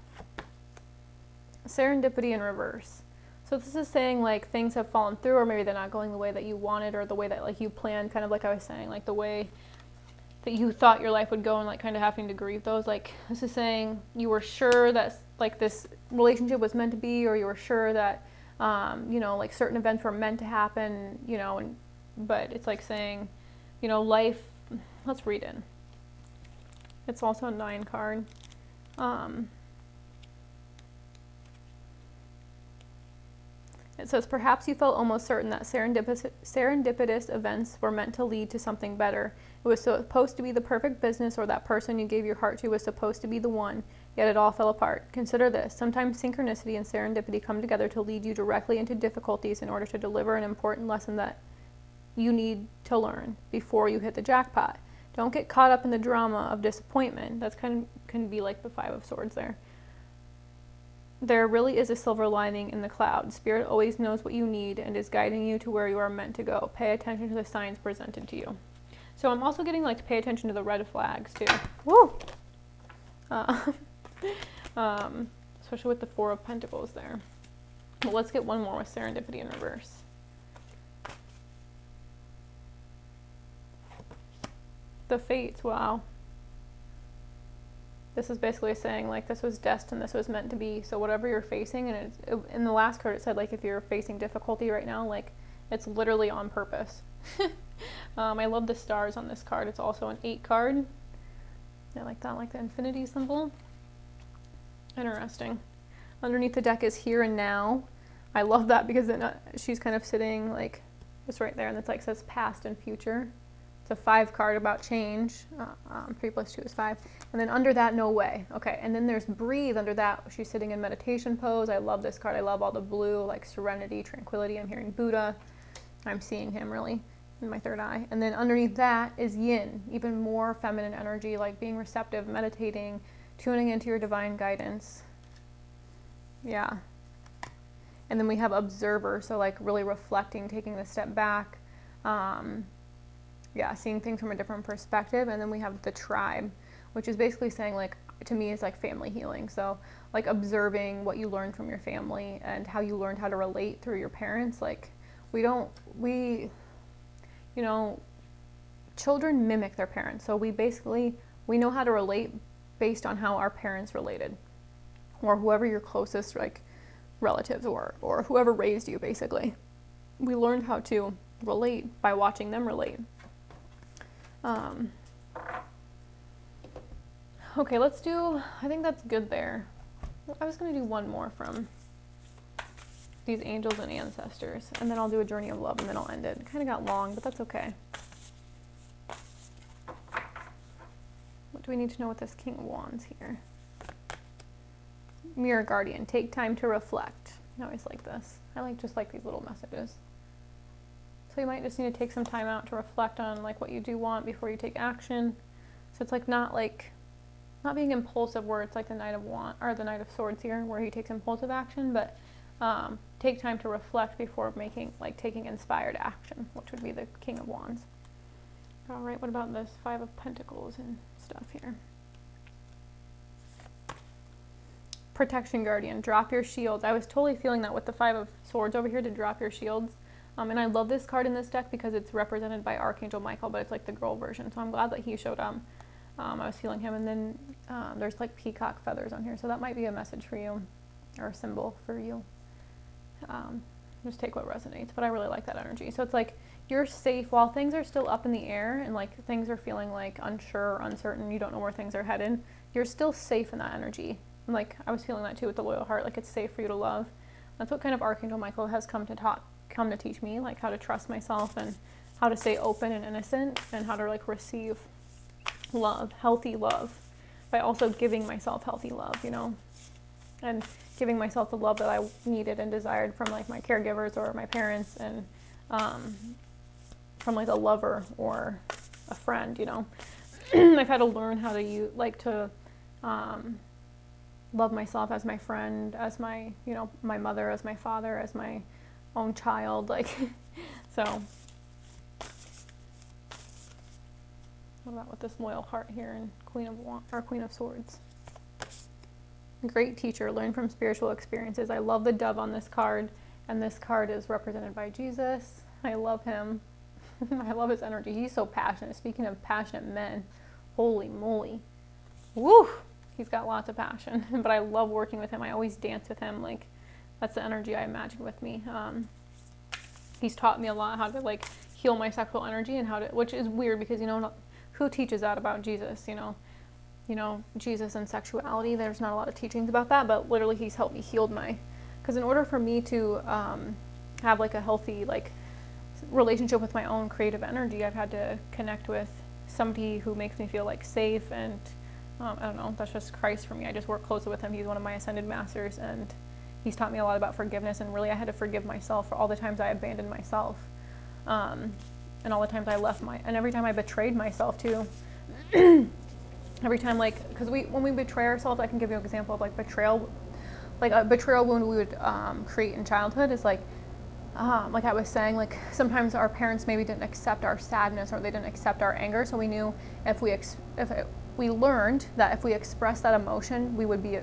Serendipity in reverse. So this is saying like things have fallen through, or maybe they're not going the way that you wanted, or the way that like you planned, kind of like I was saying, like the way that you thought your life would go, and like kind of having to grieve those. Like this is saying you were sure that like this relationship was meant to be, or you were sure that like certain events were meant to happen, but it's like saying, life, let's read it. It's also a 9 card. It says, perhaps you felt almost certain that serendipitous events were meant to lead to something better. It was supposed to be the perfect business, or that person you gave your heart to was supposed to be the one, yet it all fell apart. Consider this. Sometimes synchronicity and serendipity come together to lead you directly into difficulties in order to deliver an important lesson that you need to learn before you hit the jackpot. Don't get caught up in the drama of disappointment. That's can be like the Five of Swords there. There really is a silver lining in the cloud. Spirit always knows what you need and is guiding you to where you are meant to go. Pay attention to the signs presented to you. So I'm also getting like to pay attention to the red flags too. Woo! Especially with the Four of Pentacles there. But let's get one more with serendipity in reverse. The Fates, wow. This is basically saying like this was destined, this was meant to be. So whatever you're facing, and in the last card it said like if you're facing difficulty right now, like it's literally on purpose. I love the stars on this card. It's also an 8 card. I like that, like the infinity symbol. Interesting. Underneath the deck is here and now. I love that because then she's kind of sitting like it's right there, and it's like says past and future. It's a 5 card about change. 3 + 2 is 5. And then under that, no way. Okay, and then there's breathe under that. She's sitting in meditation pose. I love this card. I love all the blue, like serenity, tranquility. I'm hearing Buddha. I'm seeing him really in my third eye. And then underneath that is yin, even more feminine energy, like being receptive, meditating, tuning into your divine guidance. Yeah. And then we have observer, so like really reflecting, taking a step back. Yeah, seeing things from a different perspective. And then we have the tribe, which is basically saying like to me is like family healing. So like observing what you learned from your family and how you learned how to relate through your parents. Like we you know, children mimic their parents. So we know how to relate based on how our parents related, or whoever your closest like relatives were, or whoever raised you. Basically, we learned how to relate by watching them relate. Okay, let's do, I think that's good there. I was going to do one more from these angels and ancestors, and then I'll do a journey of love, and then I'll end it. It kind of got long, but that's okay. What do we need to know with this King of Wands here? Mirror Guardian, take time to reflect. I always like this. I just like these little messages. So you might just need to take some time out to reflect on like what you do want before you take action. So it's like not being impulsive, where it's like the Knight of Wands or the Knight of Swords here, where he takes impulsive action, but take time to reflect before taking inspired action, which would be the King of Wands. All right, what about this Five of Pentacles and stuff here? Protection Guardian, drop your shields. I was totally feeling that with the Five of Swords over here, to drop your shields. And I love this card in this deck because it's represented by Archangel Michael, but it's like the girl version. So I'm glad that he showed up. I was feeling him. And then there's like peacock feathers on here. So that might be a message for you, or a symbol for you. Just take what resonates. But I really like that energy. So it's like you're safe while things are still up in the air and like things are feeling like unsure or uncertain. You don't know where things are headed. You're still safe in that energy. And like I was feeling that too with the loyal heart. Like it's safe for you to love. That's what kind of Archangel Michael has come to teach me, like how to trust myself and how to stay open and innocent, and how to like receive love, healthy love, by also giving myself healthy love, you know, and giving myself the love that I needed and desired from like my caregivers or my parents, and from like a lover or a friend, you know. I've had to learn how to love myself as my friend, as my, you know, my mother, as my father, as my own child, like, so. What about with this loyal heart here and Queen of Swords? Great teacher, learn from spiritual experiences. I love the dove on this card, and this card is represented by Jesus. I love him. I love his energy. He's so passionate. Speaking of passionate men, holy moly. Woo! He's got lots of passion, but I love working with him. I always dance with him. Like, that's the energy I imagine with me. He's taught me a lot how to like heal my sexual energy, and which is weird because, you know, who teaches that about Jesus, you know, Jesus and sexuality. There's not a lot of teachings about that, but literally he's helped me heal because in order for me to have like a healthy like relationship with my own creative energy, I've had to connect with somebody who makes me feel like safe, and I don't know, that's just Christ for me. I just work closely with him. He's one of my ascended masters, and he's taught me a lot about forgiveness, and really I had to forgive myself for all the times I abandoned myself, and all the times I and every time I betrayed myself too. Every time, like, because when we betray ourselves, I can give you an example of like betrayal, like a betrayal wound we would create in childhood is like I was saying, like sometimes our parents maybe didn't accept our sadness, or they didn't accept our anger, so we knew we learned that if we expressed that emotion, we would be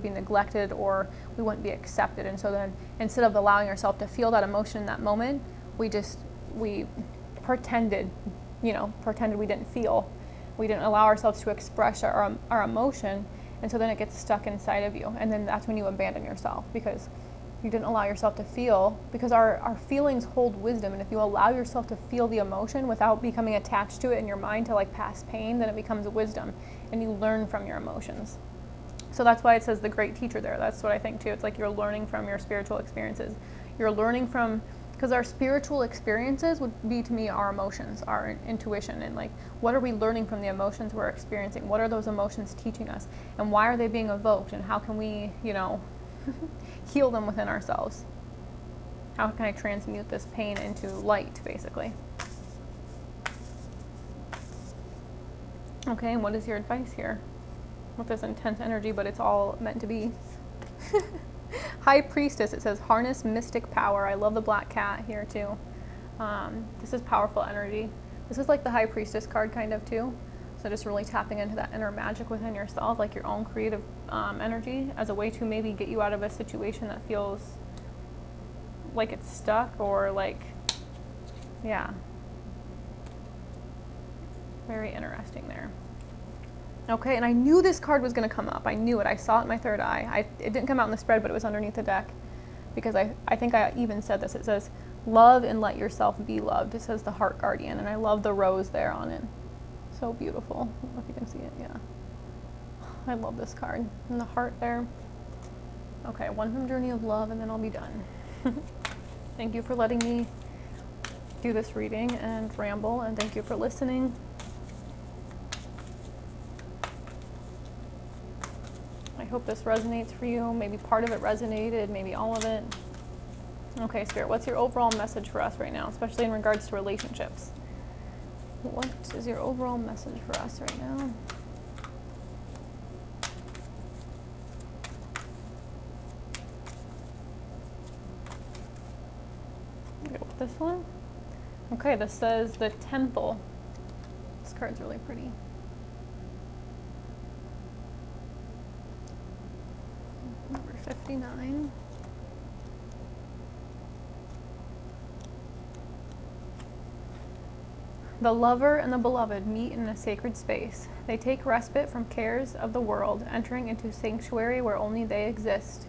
neglected, or we wouldn't be accepted. And so then instead of allowing ourselves to feel that emotion in that moment, we pretended we didn't feel. We didn't allow ourselves to express our emotion, and so then it gets stuck inside of you, and then that's when you abandon yourself, because you didn't allow yourself to feel, because our feelings hold wisdom, and if you allow yourself to feel the emotion without becoming attached to it in your mind to like past pain, then it becomes wisdom, and you learn from your emotions. So that's why it says the great teacher there. That's what I think too. It's like you're learning from your spiritual experiences. You're learning from, because our spiritual experiences would be, to me, our emotions, our intuition, and like what are we learning from the emotions we're experiencing? What are those emotions teaching us, and why are they being evoked, and how can we, heal them within ourselves? How can I transmute this pain into light, basically? Okay, and what is your advice here with this intense energy, but it's all meant to be? High Priestess, it says harness mystic power. I love the black cat here too. This is powerful energy. This is like the High Priestess card kind of too. So just really tapping into that inner magic within yourself, like your own creative energy, as a way to maybe get you out of a situation that feels like it's stuck, or like, yeah. Very interesting there. Okay, and I knew this card was going to come up. I knew it. I saw it in my third eye. It didn't come out in the spread, but it was underneath the deck, because I think I even said this. It says, love and let yourself be loved. It says the heart guardian, and I love the rose there on it. So beautiful. I don't know if you can see it. Yeah. I love this card. And the heart there. Okay, one from Journey of Love, and then I'll be done. Thank you for letting me do this reading and ramble, and thank you for listening. I hope this resonates for you. Maybe part of it resonated, maybe all of it. Okay, Spirit, what's your overall message for us right now, especially in regards to relationships? What is your overall message for us right now? Go with this one. Okay, this says the Temple. This card's really pretty. Number 59. The lover and the beloved meet in a sacred space. They take respite from cares of the world, entering into sanctuary where only they exist.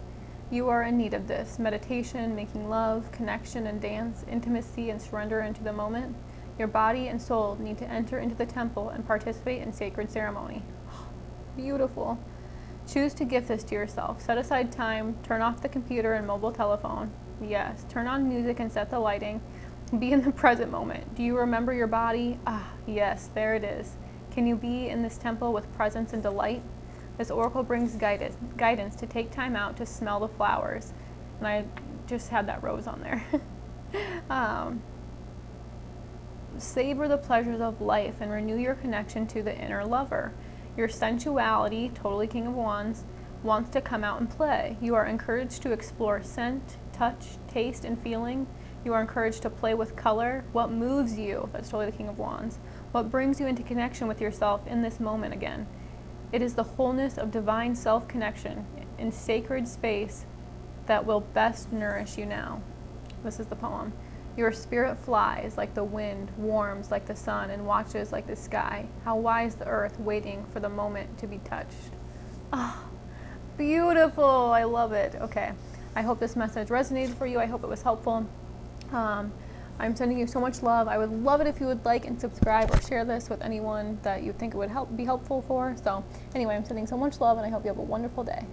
You are in need of this. Meditation, making love, connection and dance, intimacy and surrender into the moment. Your body and soul need to enter into the temple and participate in sacred ceremony. Beautiful. Choose to gift this to yourself. Set aside time, turn off the computer and mobile telephone. Yes, turn on music and set the lighting. Be in the present moment. Do you remember your body? Ah, yes, there it is. Can you be in this temple with presence and delight? This oracle brings guidance to take time out to smell the flowers. And I just had that rose on there. Savor the pleasures of life and renew your connection to the inner lover. Your sensuality, totally King of Wands, wants to come out and play. You are encouraged to explore scent, touch, taste, and feeling. You are encouraged to play with color. What moves you? That's totally the King of Wands. What brings you into connection with yourself in this moment again? It is the wholeness of divine self-connection in sacred space that will best nourish you now. This is the poem. Your spirit flies like the wind, warms like the sun, and watches like the sky. How wise the earth, waiting for the moment to be touched. Ah, beautiful. I love it. Okay. I hope this message resonated for you. I hope it was helpful. I'm sending you so much love. I would love it if you would like and subscribe or share this with anyone that you think it would be helpful for. So anyway, I'm sending so much love, and I hope you have a wonderful day.